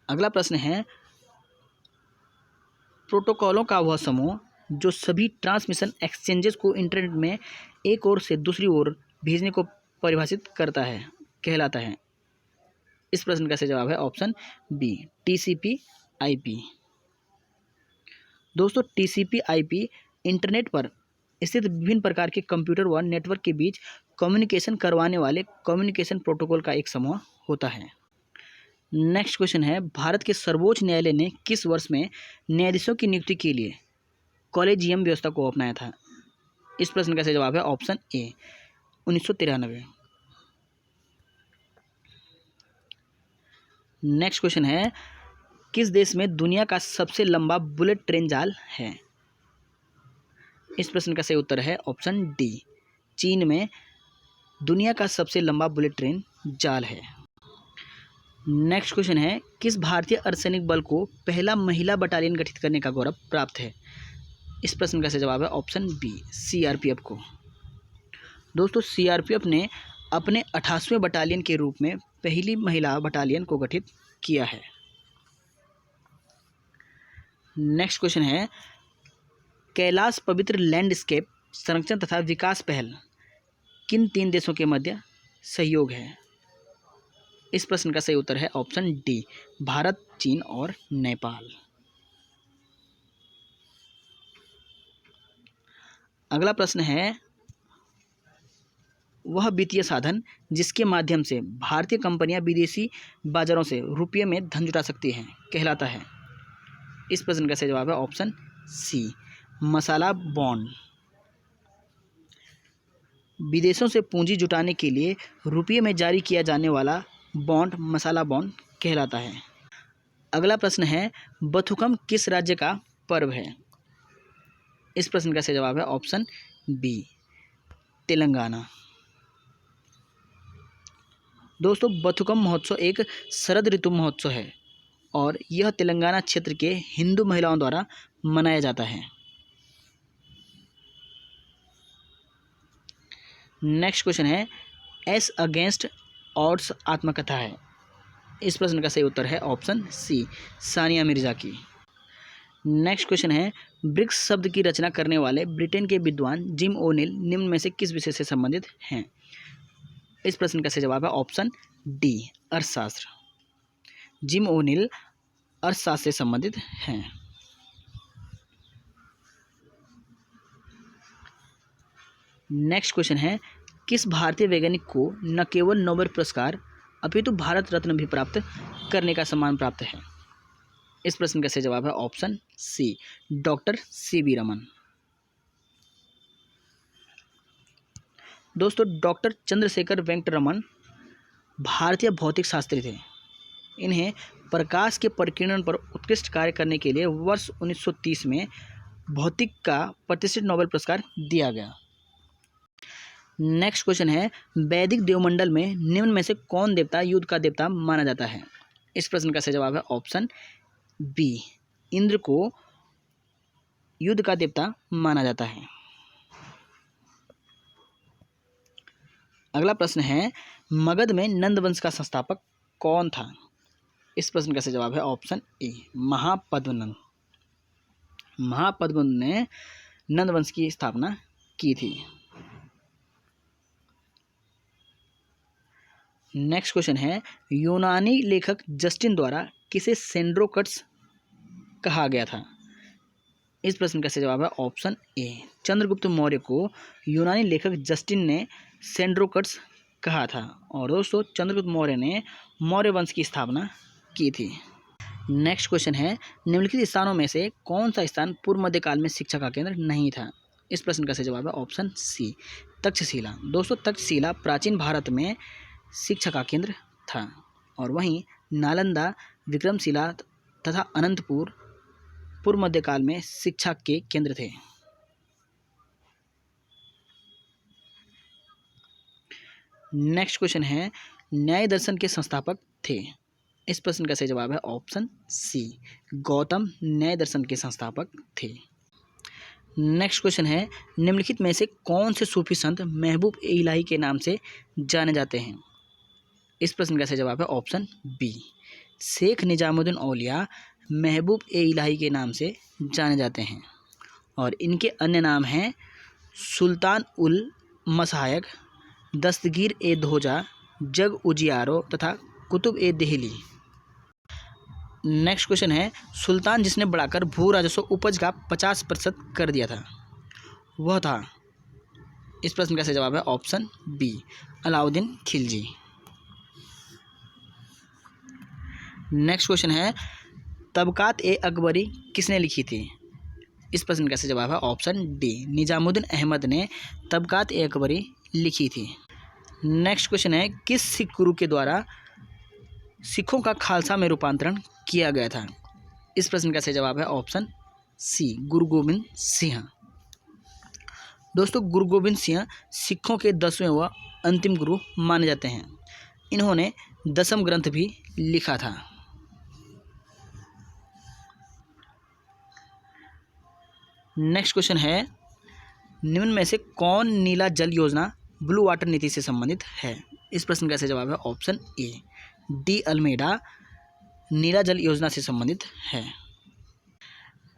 अगला प्रश्न है, प्रोटोकॉलों का वह समूह जो सभी ट्रांसमिशन एक्सचेंजेस को इंटरनेट में एक ओर से दूसरी ओर भेजने को परिभाषित करता है कहलाता है? इस प्रश्न का सही जवाब है ऑप्शन बी, TCP/IP। दोस्तों, TCP/IP इंटरनेट पर स्थित विभिन्न प्रकार के कंप्यूटर व नेटवर्क के बीच कम्युनिकेशन करवाने वाले कम्युनिकेशन प्रोटोकॉल का एक समूह होता है। नेक्स्ट क्वेश्चन है, भारत के सर्वोच्च न्यायालय ने किस वर्ष में न्यायाधीशों की नियुक्ति के लिए कॉलेजियम व्यवस्था को अपनाया था? इस प्रश्न का सही जवाब है ऑप्शन ए, 1993। नेक्स्ट क्वेश्चन है, किस देश में दुनिया का सबसे लंबा बुलेट ट्रेन जाल है? इस प्रश्न का सही उत्तर है ऑप्शन डी, चीन में दुनिया का सबसे लंबा बुलेट ट्रेन जाल है। नेक्स्ट क्वेश्चन है, किस भारतीय अर्धसैनिक बल को पहला महिला बटालियन गठित करने का गौरव प्राप्त है? इस प्रश्न का सही जवाब है ऑप्शन बी, सीआरपीएफ को। दोस्तों, सीआरपीएफ ने अपने 88वें बटालियन के रूप में पहली महिला बटालियन को गठित किया है। नेक्स्ट क्वेश्चन है, कैलाश पवित्र लैंडस्केप संरक्षण तथा विकास पहल किन 3 देशों के मध्य सहयोग है? इस प्रश्न का सही उत्तर है ऑप्शन डी, भारत, चीन और नेपाल। अगला प्रश्न है, वह वित्तीय साधन जिसके माध्यम से भारतीय कंपनियां विदेशी बाजारों से रुपये में धन जुटा सकती हैं कहलाता है? इस प्रश्न का सही जवाब है ऑप्शन सी, मसाला बॉन्ड। विदेशों से पूंजी जुटाने के लिए रुपये में जारी किया जाने वाला बॉन्ड मसाला बॉन्ड कहलाता है। अगला प्रश्न है, बथुकम किस राज्य का पर्व है? इस प्रश्न का सही जवाब है ऑप्शन बी, तेलंगाना। दोस्तों, बथुकम महोत्सव एक शरद ऋतु महोत्सव है और यह तेलंगाना क्षेत्र के हिंदू महिलाओं द्वारा मनाया जाता है। नेक्स्ट क्वेश्चन है, एस अगेंस्ट ऑड्स आत्मकथा है? इस प्रश्न का सही उत्तर है ऑप्शन सी, सानिया मिर्जा की। नेक्स्ट क्वेश्चन है, ब्रिक्स शब्द की रचना करने वाले ब्रिटेन के विद्वान जिम ओनिल निम्न में से किस विषय से संबंधित हैं? इस प्रश्न का सही जवाब है ऑप्शन डी, अर्थशास्त्र। जिम ओनिल अर्थशास्त्र से संबंधित हैं। नेक्स्ट क्वेश्चन है, किस भारतीय वैज्ञानिक को न केवल नोबेल पुरस्कार अपितु भारत रत्न भी प्राप्त करने का सम्मान प्राप्त है? इस प्रश्न का सही जवाब है option C, doctor CV Raman. दोस्तों, डॉक्टर चंद्रशेखर वेंकट रमन भारतीय भौतिक शास्त्री थे। इन्हें प्रकाश के परिकिरण पर उत्कृष्ट कार्य करने के लिए वर्ष 1930 में भौतिक का प्रतिष्ठित नोबेल पुरस्कार दिया गया। नेक्स्ट क्वेश्चन है, वैदिक देवमंडल में निम्न में से कौन देवता युद्ध का देवता माना जाता है? इस प्रश्न का सही जवाब है ऑप्शन बी, इंद्र को युद्ध का देवता माना जाता है। अगला प्रश्न है, मगध में नंद वंश का संस्थापक कौन था? इस प्रश्न का सही जवाब है ऑप्शन ए, महापद्मनंद। महापद्मनंद ने नंद वंश की स्थापना की थी। नेक्स्ट क्वेश्चन है, यूनानी लेखक जस्टिन द्वारा किसे सेंड्रोकट्स कहा गया था? इस प्रश्न का सही जवाब है ऑप्शन ए, चंद्रगुप्त मौर्य को यूनानी लेखक जस्टिन ने सेंड्रोकट्स कहा था। और दोस्तों, चंद्रगुप्त मौर्य ने मौर्य वंश की स्थापना की थी। नेक्स्ट क्वेश्चन है, निम्नलिखित स्थानों में से कौन सा स्थान पूर्व मध्यकाल में शिक्षा का केंद्र नहीं था? इस प्रश्न का सही जवाब है ऑप्शन सी, तक्षशिला। दोस्तों, तक्षशिला प्राचीन भारत में शिक्षा का केंद्र था और वहीं नालंदा, विक्रमशिला तथा अनंतपुर पूर्व मध्यकाल में शिक्षा के केंद्र थे। नेक्स्ट क्वेश्चन है, न्याय दर्शन के संस्थापक थे? इस प्रश्न का सही जवाब है ऑप्शन सी, गौतम न्याय दर्शन के संस्थापक थे। नेक्स्ट क्वेश्चन है, निम्नलिखित में से कौन से सूफी संत महबूब ए इलाही के नाम से जाने जाते हैं? इस प्रश्न का सही जवाब है ऑप्शन बी, शेख निजामुद्दीन औलिया महबूब ए इलाही के नाम से जाने जाते हैं और इनके अन्य नाम हैं सुल्तान उल मसायक, दस्तगीर ए धोजा, जग उजियारो तथा कुतुब ए देहली। नेक्स्ट क्वेश्चन है, सुल्तान जिसने बढ़ाकर भू राजस्व उपज का 50% कर दिया था वह था? इस प्रश्न का सही जवाब है option B, Alauddin Khilji. Next question है, तबकात ए अकबरी किसने लिखी थी? इस प्रश्न का सही जवाब है ऑप्शन डी, निजामुद्दीन अहमद ने तबकात ए अकबरी लिखी थी। नेक्स्ट क्वेश्चन है, किस सिख गुरु के द्वारा सिखों का खालसा में रूपांतरण किया गया था? इस प्रश्न का सही जवाब है ऑप्शन सी, गुरु गोविंद सिंह। दोस्तों गुरु गोविंद सिंह सिखों के 10वें व अंतिम गुरु माने जाते हैं। इन्होंने दशम ग्रंथ भी लिखा था। नेक्स्ट क्वेश्चन है, निम्न में से कौन नीला जल योजना ब्लू वाटर नीति से संबंधित है? इस प्रश्न का सही जवाब है ऑप्शन ए, डी अल्मेडा नीला जल योजना से संबंधित है।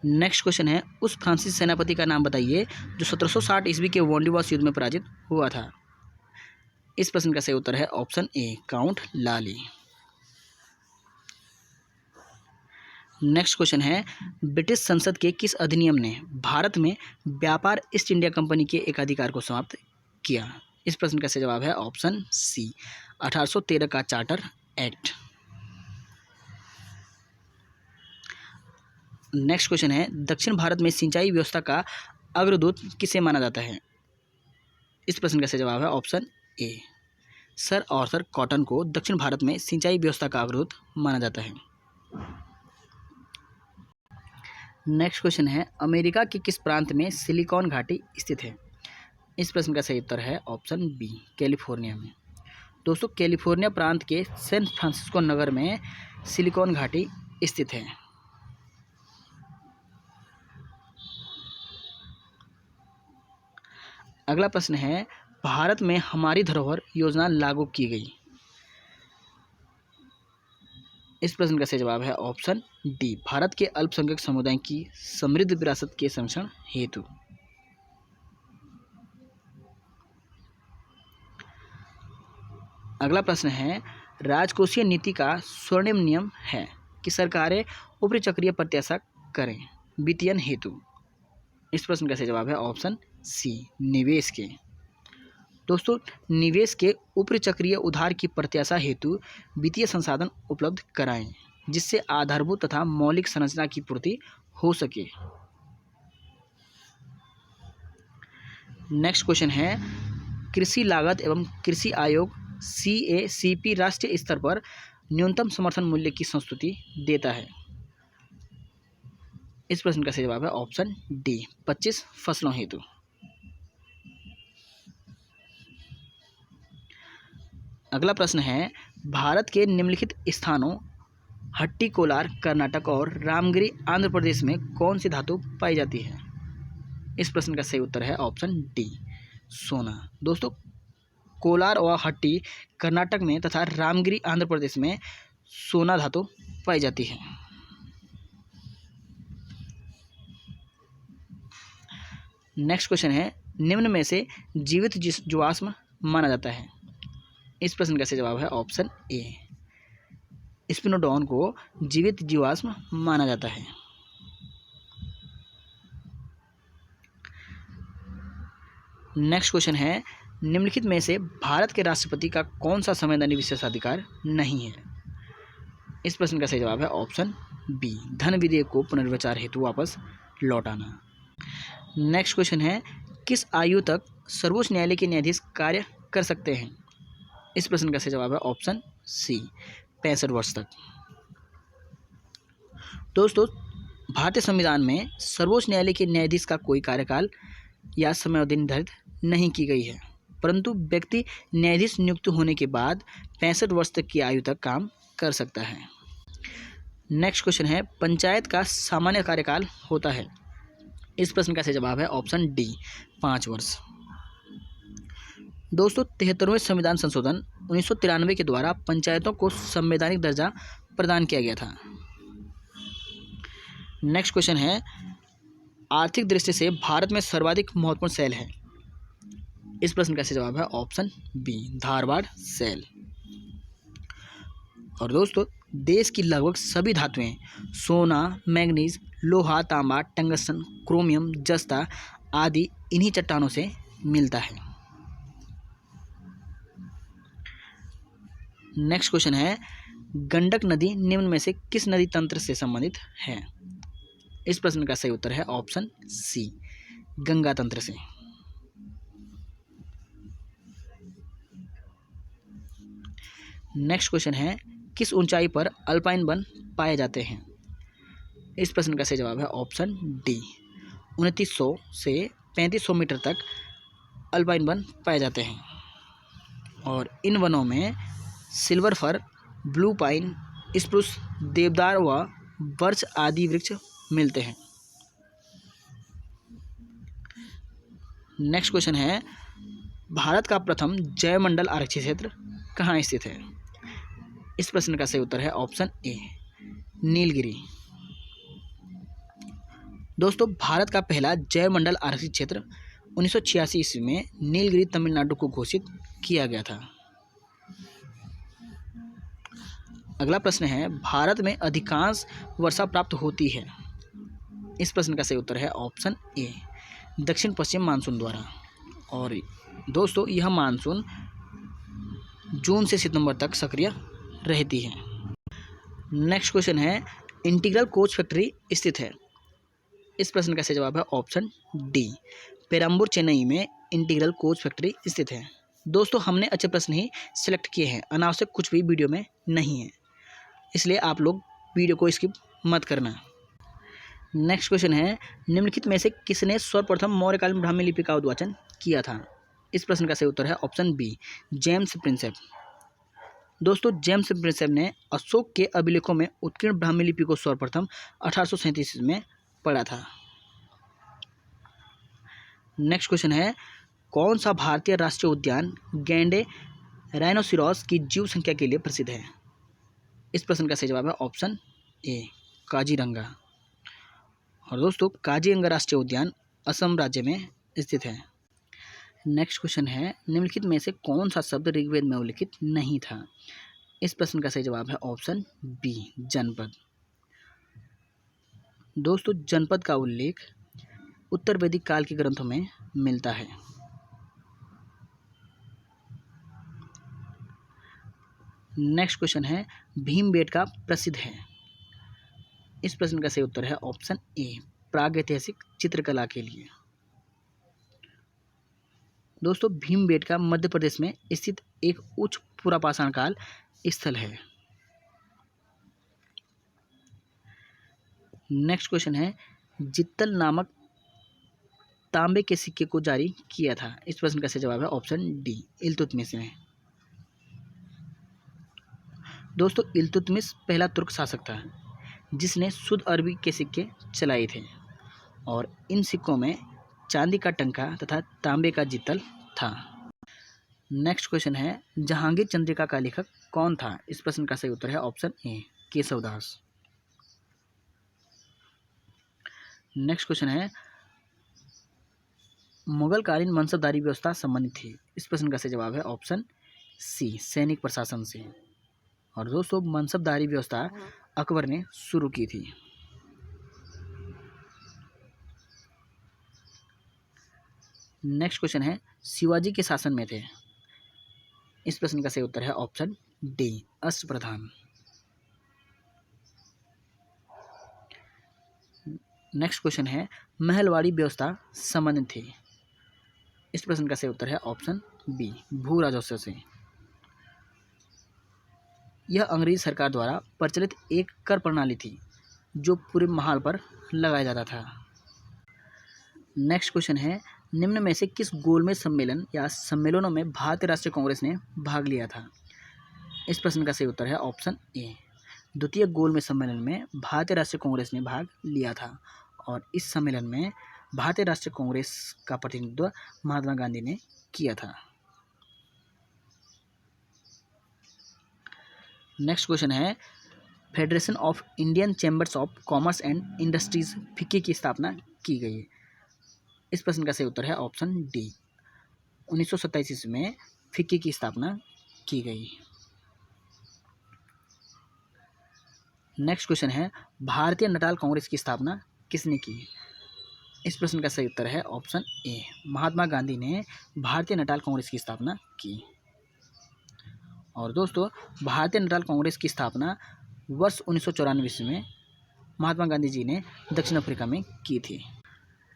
नेक्स्ट क्वेश्चन है, उस फ्रांसीसी सेनापति का नाम बताइए जो 1760 ईस्वी के वोंडिवास युद्ध में पराजित हुआ था। इस प्रश्न का सही उत्तर है option A, count Lali. Next question है, ब्रिटिश संसद के किस अधिनियम ने भारत में व्यापार ईस्ट इंडिया कंपनी के एकाधिकार को समाप्त किया? इस प्रश्न का सही जवाब है ऑप्शन सी, 1813 का चार्टर एक्ट। नेक्स्ट क्वेश्चन है, दक्षिण भारत में सिंचाई व्यवस्था का अग्रदूत किसे माना जाता है? इस प्रश्न का सही जवाब है option A, sir Arthur cotton को दक्षिण भारत में सिंचाई व्यवस्था का अग्रदूत माना जाता है। नेक्स्ट क्वेश्चन है, अमेरिका के किस प्रांत में सिलिकॉन घाटी स्थित है? इस प्रश्न का सही उत्तर है ऑप्शन बी, कैलिफोर्निया में। दोस्तों कैलिफोर्निया प्रांत के सैन फ्रांसिस्को नगर में सिलिकॉन घाटी स्थित है। अगला प्रश्न है, भारत में हमारी धरोहर योजना लागू की गई। इस प्रश्न का सही जवाब है ऑप्शन डी, भारत के अल्पसंख्यक समुदाय की समृद्ध विरासत के संरक्षण हेतु। अगला प्रश्न है, राजकोषीय नीति का स्वर्णिम नियम है कि सरकारें ऊपरी चक्रीय प्रत्याशा करें वित्तीयन हेतु। इस प्रश्न का सही जवाब है ऑप्शन सी, निवेश के। दोस्तों निवेश के ऊपरी चक्रीय उधार की प्रत्याशा हेतु वित्तीय संसाधन उपलब्ध कराएं जिससे आधारभूत तथा मौलिक संरचना की पूर्ति हो सके। नेक्स्ट क्वेश्चन है, कृषि लागत एवं कृषि आयोग CACP राष्ट्रीय स्तर पर न्यूनतम समर्थन मूल्य की संस्तुति देता है। इस प्रश्न का सही जवाब है ऑप्शन डी, 25 फसलों हेतु। अगला प्रश्न है, भारत के निम्नलिखित स्थानों हट्टी कोलार कर्नाटक और रामगिरी आंध्र प्रदेश में कौन सी धातु पाई जाती है? इस प्रश्न का सही उत्तर है ऑप्शन डी, सोना। दोस्तों कोलार और हट्टी कर्नाटक में तथा रामगिरी आंध्र प्रदेश में सोना धातु पाई जाती है। नेक्स्ट क्वेश्चन है, निम्न में से जीवित जीवाश्म माना जाता है। इस प्रश्न का सही जवाब है ऑप्शन ए, स्पिनोडॉन को जीवित जीवाश्म माना जाता है। नेक्स्ट क्वेश्चन है, निम्नलिखित में से भारत के राष्ट्रपति का कौन सा संवैधानिक विशेषाधिकार नहीं है? इस प्रश्न का सही जवाब है ऑप्शन बी, धन विधेयक को पुनर्विचार हेतु वापस लौटाना। नेक्स्ट क्वेश्चन है, किस आयु तक सर्वोच्च न्यायालय के न्यायाधीश कार्य कर सकते हैं? इस प्रश्न का सही जवाब है ऑप्शन सी, 65 वर्ष तक। दोस्तों भारतीय संविधान में सर्वोच्च न्यायालय के न्यायाधीश का कोई कार्यकाल या समयावधि निर्धारित नहीं की गई है, परंतु व्यक्ति न्यायाधीश नियुक्त होने के बाद 65 वर्ष तक की आयु तक काम कर सकता है। नेक्स्ट क्वेश्चन है, पंचायत का सामान्य कार्यकाल होता है। इस प्रश्न का सही जवाब है ऑप्शन डी, 5 वर्ष। दोस्तों 73वें संविधान संशोधन 1993 के द्वारा पंचायतों को संवैधानिक दर्जा प्रदान किया गया था। नेक्स्ट क्वेश्चन है, आर्थिक दृष्टि से भारत में सर्वाधिक महत्वपूर्ण सेल है। इस प्रश्न का सही जवाब है ऑप्शन बी, धारवाड़ सेल। और दोस्तों देश की लगभग सभी धातुएं सोना, मैंगनीज, लोहा, तांबा, टंगस्टन, क्रोमियम, जस्ता आदि इन्हीं चट्टानों से मिलता है। नेक्स्ट क्वेश्चन है, गंडक नदी निम्न में से किस नदी तंत्र से संबंधित है? इस प्रश्न का सही उत्तर है ऑप्शन सी, गंगा तंत्र से। नेक्स्ट क्वेश्चन है, किस ऊंचाई पर अल्पाइन वन पाए जाते हैं? इस प्रश्न का सही जवाब है ऑप्शन डी, 2900 से 3500 मीटर तक अल्पाइन वन पाए जाते हैं और इन वनों में silver fir, blue pine, spruce, देवदार व बर्च आदि वृक्ष मिलते हैं। नेक्स्ट क्वेश्चन है, भारत का प्रथम जैवमंडल आरक्षित क्षेत्र कहाँ स्थित है? इस प्रश्न का सही उत्तर है ऑप्शन ए, नीलगिरी। दोस्तों, भारत का पहला जैवमंडल आरक्षित क्षेत्र 1986 ईस्वी में नीलगिरी तमिलनाडु को घोषित किया गया था। अगला प्रश्न है, भारत में अधिकांश वर्षा प्राप्त होती है। इस प्रश्न का सही उत्तर है ऑप्शन ए, दक्षिण पश्चिम मानसून द्वारा। और दोस्तों, यह मानसून जून से सितंबर तक सक्रिय रहती है। नेक्स्ट क्वेश्चन है, इंटीग्रल कोच फैक्ट्री स्थित है। इस प्रश्न का सही जवाब है ऑप्शन डी, पेरम्बूर चेन्नई में इंटीग्रल कोच फैक्ट्री स्थित है। दोस्तों, हमने अच्छे प्रश्न ही सिलेक्ट किए हैं, अनावश्यक कुछ भी वीडियो में नहीं है, इसलिए आप लोग वीडियो को स्किप मत करना। नेक्स्ट क्वेश्चन है, निम्नलिखित में से किसने सर्वप्रथम मौर्यकालीन ब्राह्मी लिपि का उद्वाचन किया था? इस प्रश्न का सही उत्तर है ऑप्शन बी, जेम्स प्रिंसेप। दोस्तों, जेम्स प्रिंसेप ने अशोक के अभिलेखों में उत्कीर्ण ब्राह्मी लिपि को सर्वप्रथम 1837 में पढ़ा था। नेक्स्ट क्वेश्चन है, कौन सा भारतीय राष्ट्रीय उद्यान गैंडे राइनोसिरोस की जीव संख्या के लिए प्रसिद्ध है? इस प्रश्न का सही जवाब है ऑप्शन ए, काजीरंगा। और दोस्तों, काजीरंगा राष्ट्रीय उद्यान असम राज्य में स्थित है। नेक्स्ट क्वेश्चन है, निम्नलिखित में से कौन सा शब्द ऋग्वेद में उल्लिखित नहीं था? इस प्रश्न का सही जवाब है ऑप्शन बी, जनपद। दोस्तों, जनपद का उल्लेख उत्तर वैदिक काल के ग्रंथों में मिलता है। नेक्स्ट क्वेश्चन है, भीमबेटका प्रसिद्ध है। इस प्रश्न का सही उत्तर है ऑप्शन ए, प्रागैतिहासिक चित्रकला के लिए। दोस्तों, भीमबेटका मध्य प्रदेश में स्थित एक उच्च पुरापाषाण काल स्थल है। नेक्स्ट क्वेश्चन है, जित्तल नामक तांबे के सिक्के को जारी किया था। इस प्रश्न का सही जवाब है ऑप्शन डी, इल्तुतमिश ने। दोस्तों, इल्तुतमिश पहला तुर्क शासक था जिसने शुद्ध अरबी के सिक्के चलाए थे और इन सिक्कों में चांदी का टंका तथा तांबे का जित्तल था। नेक्स्ट क्वेश्चन है, जहांगीर चंद्रिका का लेखक कौन था? इस प्रश्न का सही उत्तर है option A, Keshavdas. Next question है, मुगलकालीन मनसबदारी व्यवस्था संबंधित थी। इस प्रश्न का सही जवाब है ऑप्शन सी, सैनिक प्रशासन से। और दोस्तों, मनसबदारी व्यवस्था अकबर ने शुरू की थी। नेक्स्ट क्वेश्चन है, शिवाजी के शासन में थे। इस प्रश्न का सही उत्तर है ऑप्शन डी, अष्टप्रधान। नेक्स्ट क्वेश्चन है, महलवाड़ी व्यवस्था संबंधित थी। इस प्रश्न का सही उत्तर है ऑप्शन बी, भू राजस्व से। यह अंग्रेज सरकार द्वारा प्रचलित एक कर प्रणाली थी जो पूरे माल पर लगाया जाता था। नेक्स्ट क्वेश्चन है, निम्न में से किस गोलमेज सम्मेलन या सम्मेलनों में भारतीय राष्ट्रीय कांग्रेस ने भाग लिया था? इस प्रश्न का सही उत्तर है ऑप्शन ए, द्वितीय गोलमेज सम्मेलन में भारतीय राष्ट्रीय कांग्रेस ने भाग लिया था और इस सम्मेलन में भारतीय राष्ट्रीय कांग्रेस का प्रतिनिधित्व महात्मा गांधी ने किया था। नेक्स्ट क्वेश्चन है, federation of Indian chambers of commerce and industries FICCI की स्थापना की गई है। इस प्रश्न का सही उत्तर है ऑप्शन डी, 1927 ईस्वी में फिक्की की स्थापना की गई। नेक्स्ट क्वेश्चन है, भारतीय नटाल कांग्रेस की स्थापना किसने की? इस प्रश्न का सही उत्तर है ऑप्शन ए, महात्मा गांधी ने भारतीय नटाल कांग्रेस की स्थापना की। और दोस्तों, भारतीय नटाल कांग्रेस की स्थापना वर्ष 1994 ईस्वी में महात्मा गांधी जी ने दक्षिण अफ्रीका में की थी।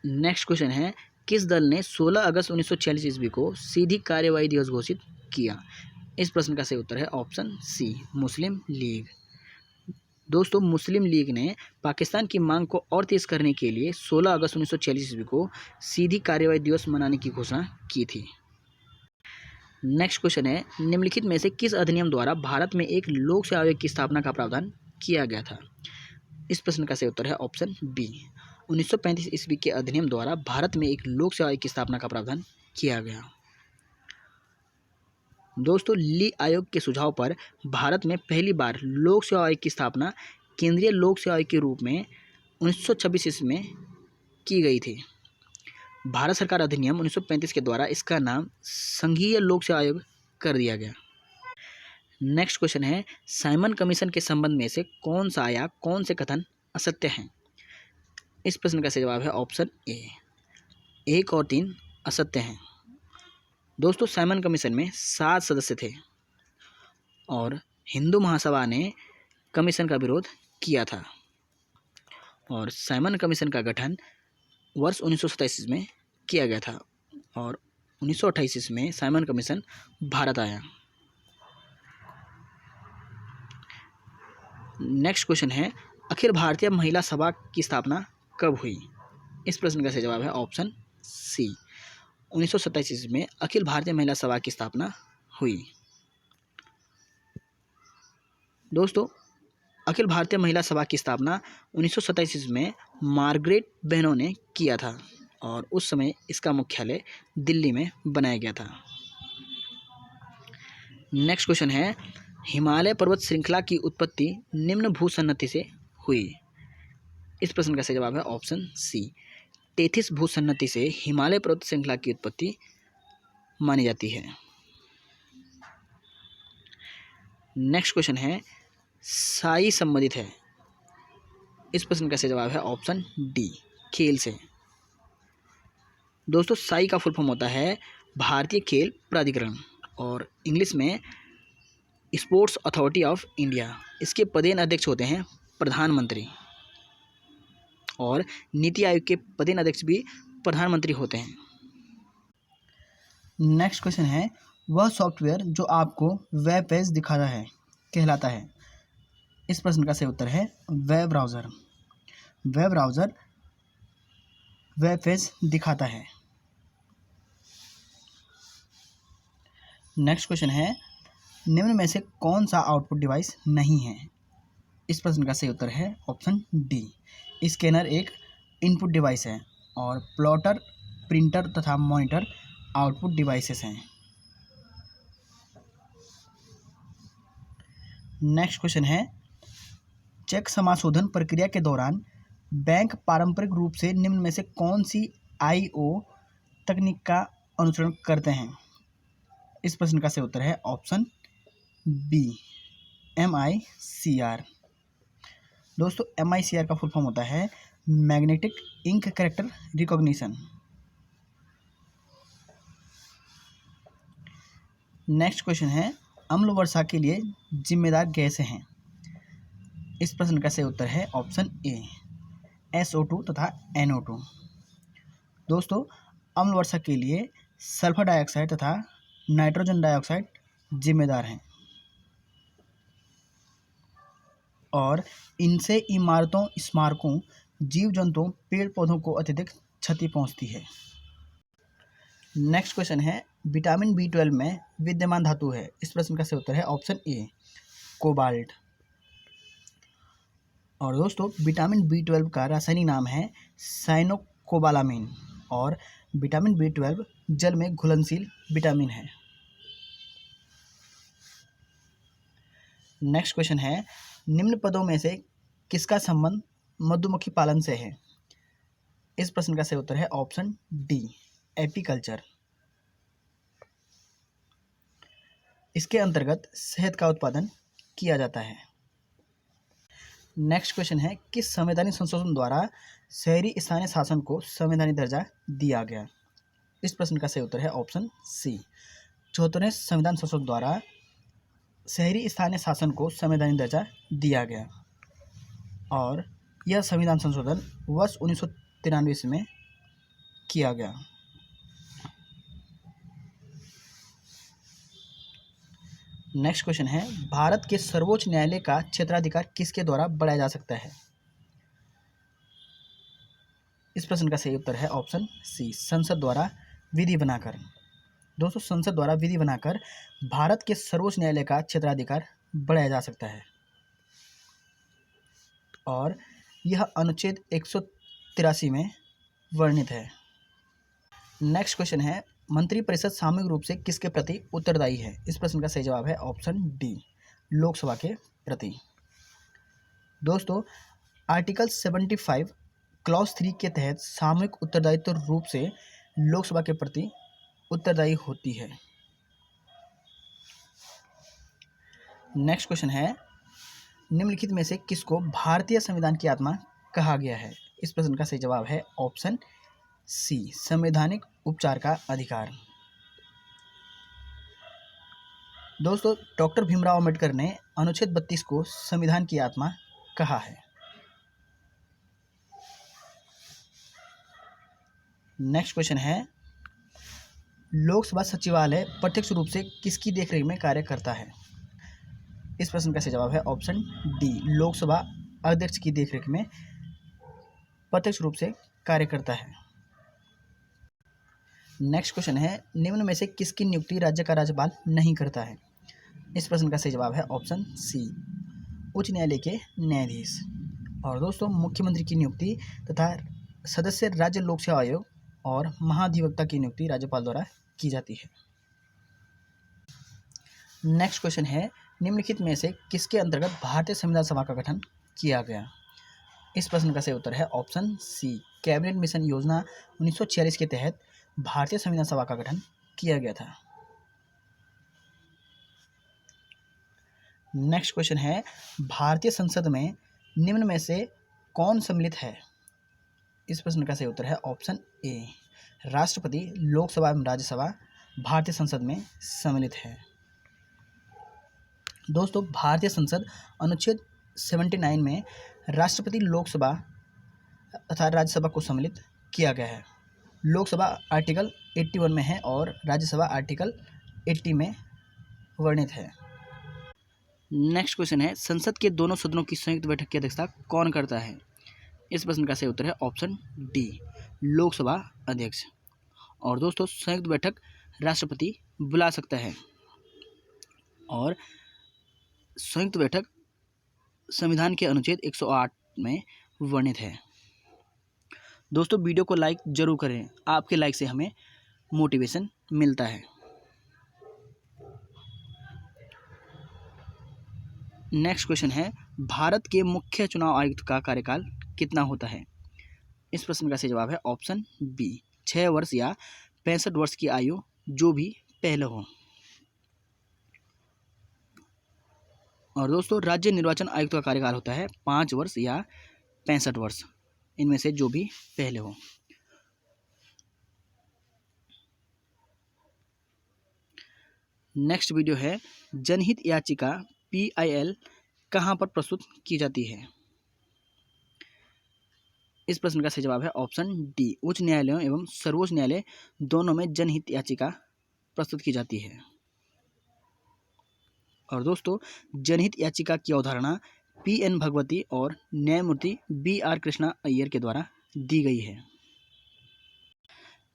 नेक्स्ट क्वेश्चन है, किस दल ने 16 अगस्त 1946 ईस्वी को सीधी कार्यवाही दिवस घोषित किया? इस प्रश्न का सही उत्तर है ऑप्शन सी, मुस्लिम लीग। दोस्तों मुस्लिम लीग ने पाकिस्तान की मांग को और तेज करने के लिए 16 अगस्त 1946 ईस्वी को सीधी कार्रवाई दिवस मनाने की घोषणा की थी। नेक्स्ट क्वेश्चन है, निम्नलिखित में से किस अधिनियम द्वारा भारत में एक लोक सेवा आयोग की स्थापना का प्रावधान किया गया था? इस प्रश्न का सही उत्तर है ऑप्शन बी। 1935 ईस्वी के अधिनियम द्वारा भारत में एक लोक सेवा आयोग की स्थापना का प्रावधान किया गया। दोस्तों ली आयोग के सुझाव पर भारत में पहली बार लोक सेवा आयोग की स्थापना केंद्रीय लोक सेवा आयोग के रूप में 1926 ईस्वी में की गई थी। भारत सरकार अधिनियम 1935 के द्वारा इसका नाम संघीय लोक सेवा आयोग कर दिया गया। नेक्स्ट क्वेश्चन है, साइमन कमीशन के संबंध में से कौन सा या कौन से कथन असत्य हैं? इस प्रश्न का सही जवाब है ऑप्शन ए। 1 और 3 असत्य हैं। दोस्तों साइमन कमीशन में 7 सदस्य थे और हिंदू महासभा ने कमीशन का विरोध किया था और साइमन कमीशन का गठन वर्ष 1927 में किया गया था और 1928 में साइमन कमीशन भारत आया। नेक्स्ट क्वेश्चन है, अखिल भारतीय महिला सभा की स्थापना कब हुई? इस प्रश्न का सही जवाब है ऑप्शन सी। 1927 ईस्वी में अखिल भारतीय महिला सभा की स्थापना हुई। दोस्तों अखिल भारतीय महिला सभा की स्थापना 1927 ईस्वी में मार्गरेट बहनों ने किया था और उस समय इसका मुख्यालय दिल्ली में बनाया गया था। नेक्स्ट क्वेश्चन है, हिमालय पर्वत श्रृंखला की उत्पत्ति निम्न भूसन्नति से हुई। इस प्रश्न का सही जवाब है ऑप्शन सी। टेथिस भूसन्नति से हिमालय पर्वत श्रृंखला की उत्पत्ति मानी जाती है। नेक्स्ट क्वेश्चन है, साई संबंधित है। इस प्रश्न का सही जवाब है ऑप्शन डी, खेल से। दोस्तों साई का फुल फॉर्म होता है भारतीय खेल प्राधिकरण और इंग्लिश में स्पोर्ट्स अथॉरिटी ऑफ इंडिया। इसके पदेन अध्यक्ष होते हैं प्रधानमंत्री और नीति आयोग के पदेन अध्यक्ष भी प्रधानमंत्री होते हैं। नेक्स्ट क्वेश्चन है, वह सॉफ्टवेयर जो आपको वेब पेज दिखाता है कहलाता है? इस प्रश्न का सही उत्तर है web browser. Web browser web page दिखाता है। नेक्स्ट क्वेश्चन है, निम्न में से कौन सा आउटपुट डिवाइस नहीं है? इस प्रश्न का सही उत्तर है ऑप्शन डी। स्कैनर एक इनपुट डिवाइस है और प्लॉटर, प्रिंटर तथा मॉनिटर आउटपुट डिवाइसेस हैं। नेक्स्ट क्वेश्चन है, चेक समाशोधन प्रक्रिया के दौरान बैंक पारंपरिक रूप से निम्न में से कौन सी आईओ तकनीक का अनुसरण करते हैं? इस प्रश्न का सही उत्तर है ऑप्शन बी, MICR। दोस्तों MICR का फुल फॉर्म होता है magnetic ink character recognition. Next question है, अम्ल वर्षा के लिए जिम्मेदार गैसें हैं? इस प्रश्न का सही उत्तर है ऑप्शन ए, SO2 तथा NO2। दोस्तों अम्ल वर्षा के लिए सल्फर डाइऑक्साइड तथा नाइट्रोजन डाइऑक्साइड जिम्मेदार हैं और इनसे इमारतों, स्मारकों, जीव जंतुओं, पेड़ पौधों को अत्यधिक क्षति पहुंचती है। नेक्स्ट क्वेश्चन है, विटामिन B12 में विद्यमान धातु है? इस प्रश्न का सही उत्तर है ऑप्शन ए, कोबाल्ट। और दोस्तों विटामिन B12 का रासायनिक नाम है साइनोकोबालामिन और विटामिन B12 जल में घुलनशील विटामिन है। नेक्स्ट क्वेश्चन है, निम्न पदों में से किसका संबंध मधुमक्खी पालन से है? इस प्रश्न का सही उत्तर है ऑप्शन डी, एपीकल्चर। इसके अंतर्गत शहद का उत्पादन किया जाता है। नेक्स्ट क्वेश्चन है, किस संवैधानिक संशोधन द्वारा शहरी स्थानीय शासन को संवैधानिक दर्जा दिया गया? इस प्रश्न का सही उत्तर है ऑप्शन सी, 74वें संविधान संशोधन द्वारा शहरी स्थानीय शासन को संवैधानिक दर्जा दिया गया और यह संविधान संशोधन वर्ष 1993 में किया गया। नेक्स्ट क्वेश्चन है, भारत के सर्वोच्च न्यायालय का क्षेत्राधिकार किसके द्वारा बढ़ाया जा सकता है? इस प्रश्न का सही उत्तर है ऑप्शन सी, संसद द्वारा विधि बनाकर। दोस्तों, संसद द्वारा विधि बनाकर भारत के सर्वोच्च न्यायालय का क्षेत्राधिकार बढ़ाया जा सकता है और यह अनुच्छेद 183 में वर्णित है। नेक्स्ट क्वेश्चन है, मंत्रिपरिषद सामूहिक रूप से किसके प्रति उत्तरदायी है? इस प्रश्न का सही जवाब है ऑप्शन डी, लोकसभा के प्रति। दोस्तों, आर्टिकल 75 क्लॉज 3 के तहत सामूहिक उत्तरदायित्व रूप से लोकसभा के प्रति उत्तरदायी होती है। नेक्स्ट क्वेश्चन है, निम्नलिखित में से किसको भारतीय संविधान की आत्मा कहा गया है? इस प्रश्न का सही जवाब है ऑप्शन सी, संवैधानिक उपचार का अधिकार। दोस्तों, डॉक्टर भीमराव अंबेडकर ने अनुच्छेद 32 को संविधान की आत्मा कहा है। नेक्स्ट क्वेश्चन है, लोकसभा सचिवालय प्रत्यक्ष रूप से किसकी देखरेख में कार्य करता है? इस प्रश्न का सही जवाब है ऑप्शन डी, लोकसभा अध्यक्ष की देखरेख में प्रत्यक्ष रूप से कार्य करता है। नेक्स्ट क्वेश्चन है, निम्न में से किसकी नियुक्ति राज्य का राज्यपाल नहीं करता है? इस प्रश्न का सही जवाब है ऑप्शन सी, उच्च न्यायालय के न्यायाधीश। और दोस्तों, मुख्यमंत्री की नियुक्ति तथा सदस्य राज्य लोक सेवा आयोग और महाधिवक्ता की नियुक्ति राज्यपाल द्वारा की जाती है। नेक्स्ट क्वेश्चन है, निम्नलिखित में से किसके अंतर्गत भारतीय संविधान सभा का गठन किया गया? इस प्रश्न का सही उत्तर है ऑप्शन सी, कैबिनेट मिशन योजना 1946 के तहत भारतीय संविधान सभा का गठन किया गया था। नेक्स्ट क्वेश्चन है, भारतीय संसद में निम्न में से कौन सम्मिलित है? इस प्रश्न का सही उत्तर है ऑप्शन ए, राष्ट्रपति, लोकसभा एवं राज्यसभा भारतीय संसद में सम्मिलित है। दोस्तों, भारतीय संसद अनुच्छेद 79 में राष्ट्रपति, लोकसभा तथा राज्यसभा को सम्मिलित किया गया है। लोकसभा आर्टिकल 81 में है और राज्यसभा आर्टिकल 80 में वर्णित है। नेक्स्ट क्वेश्चन है, संसद के दोनों सदनों की संयुक्त बैठक की अध्यक्षता कौन करता है? इस प्रश्न का सही उत्तर है ऑप्शन डी, लोकसभा अध्यक्ष। और दोस्तों, संयुक्त बैठक राष्ट्रपति बुला सकता है और संयुक्त बैठक संविधान के अनुच्छेद 108 में वर्णित है। दोस्तों, वीडियो को लाइक जरूर करें, आपके लाइक से हमें मोटिवेशन मिलता है। नेक्स्ट क्वेश्चन है, भारत के मुख्य चुनाव आयुक्त का कार्यकाल कितना होता है? इस प्रश्न का सही जवाब है ऑप्शन बी, 6 वर्ष या 65 वर्ष की आयु जो भी पहले हो। और दोस्तों, राज्य निर्वाचन आयुक्त का कार्यकाल होता है 5 वर्ष या 65 वर्ष, इनमें से जो भी पहले हो। नेक्स्ट वीडियो है, जनहित याचिका PIL कहाँ पर प्रस्तुत की जाती है? इस प्रश्न का सही जवाब है ऑप्शन डी, उच्च न्यायालयों एवं सर्वोच्च न्यायालय दोनों में जनहित याचिका प्रस्तुत की जाती है। और दोस्तों, जनहित याचिका की अवधारणा PN भगवती और न्यायमूर्ति BR कृष्णा अय्यर के द्वारा दी गई है।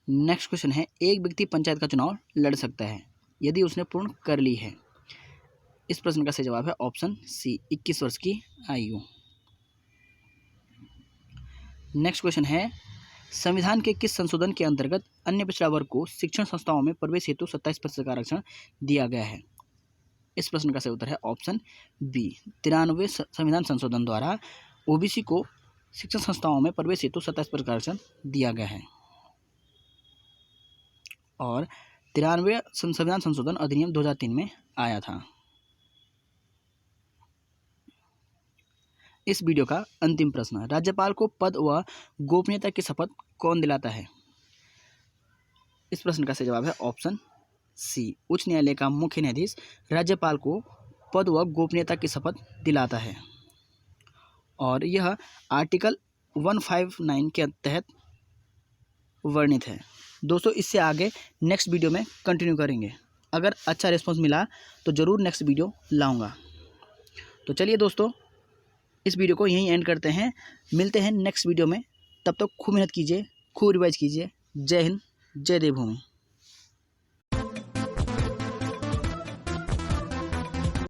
नेक्स्ट क्वेश्चन है, एक व्यक्ति पंचायत का चुनाव लड़ सकता है यदि उसने पूर्ण कर ली है। इस प्रश्न का सही जवाब है ऑप्शन सी, 21 वर्ष की आयु। नेक्स्ट क्वेश्चन है, संविधान के किस संशोधन के अंतर्गत अन्य पिछड़ा वर्ग को शिक्षण संस्थाओं में प्रवेश हेतु 27% का आरक्षण दिया गया है? इस प्रश्न का सही उत्तर है ऑप्शन बी, 93 संविधान संशोधन द्वारा OBC को शिक्षण संस्थाओं में प्रवेश हेतु 27% का आरक्षण दिया गया है। और 93 संविधान संशोधन अधिनियम 2003 में आया था। इस वीडियो का अंतिम प्रश्न, राज्यपाल को पद व गोपनीयता की शपथ कौन दिलाता है? इस प्रश्न का सही जवाब है ऑप्शन सी, उच्च न्यायालय का मुख्य न्यायाधीश राज्यपाल को पद व गोपनीयता की शपथ दिलाता है और यह आर्टिकल 159 के तहत वर्णित है। दोस्तों, इससे आगे नेक्स्ट वीडियो में कंटिन्यू करेंगे। अगर अच्छा रिस्पॉन्स मिला तो ज़रूर नेक्स्ट वीडियो लाऊंगा। तो चलिए दोस्तों, इस वीडियो को यहीं एंड करते हैं। मिलते हैं नेक्स्ट वीडियो में। तब तक खूब मेहनत कीजिए, खूब रिवाइज कीजिए। जय हिंद, जय देवभूमि।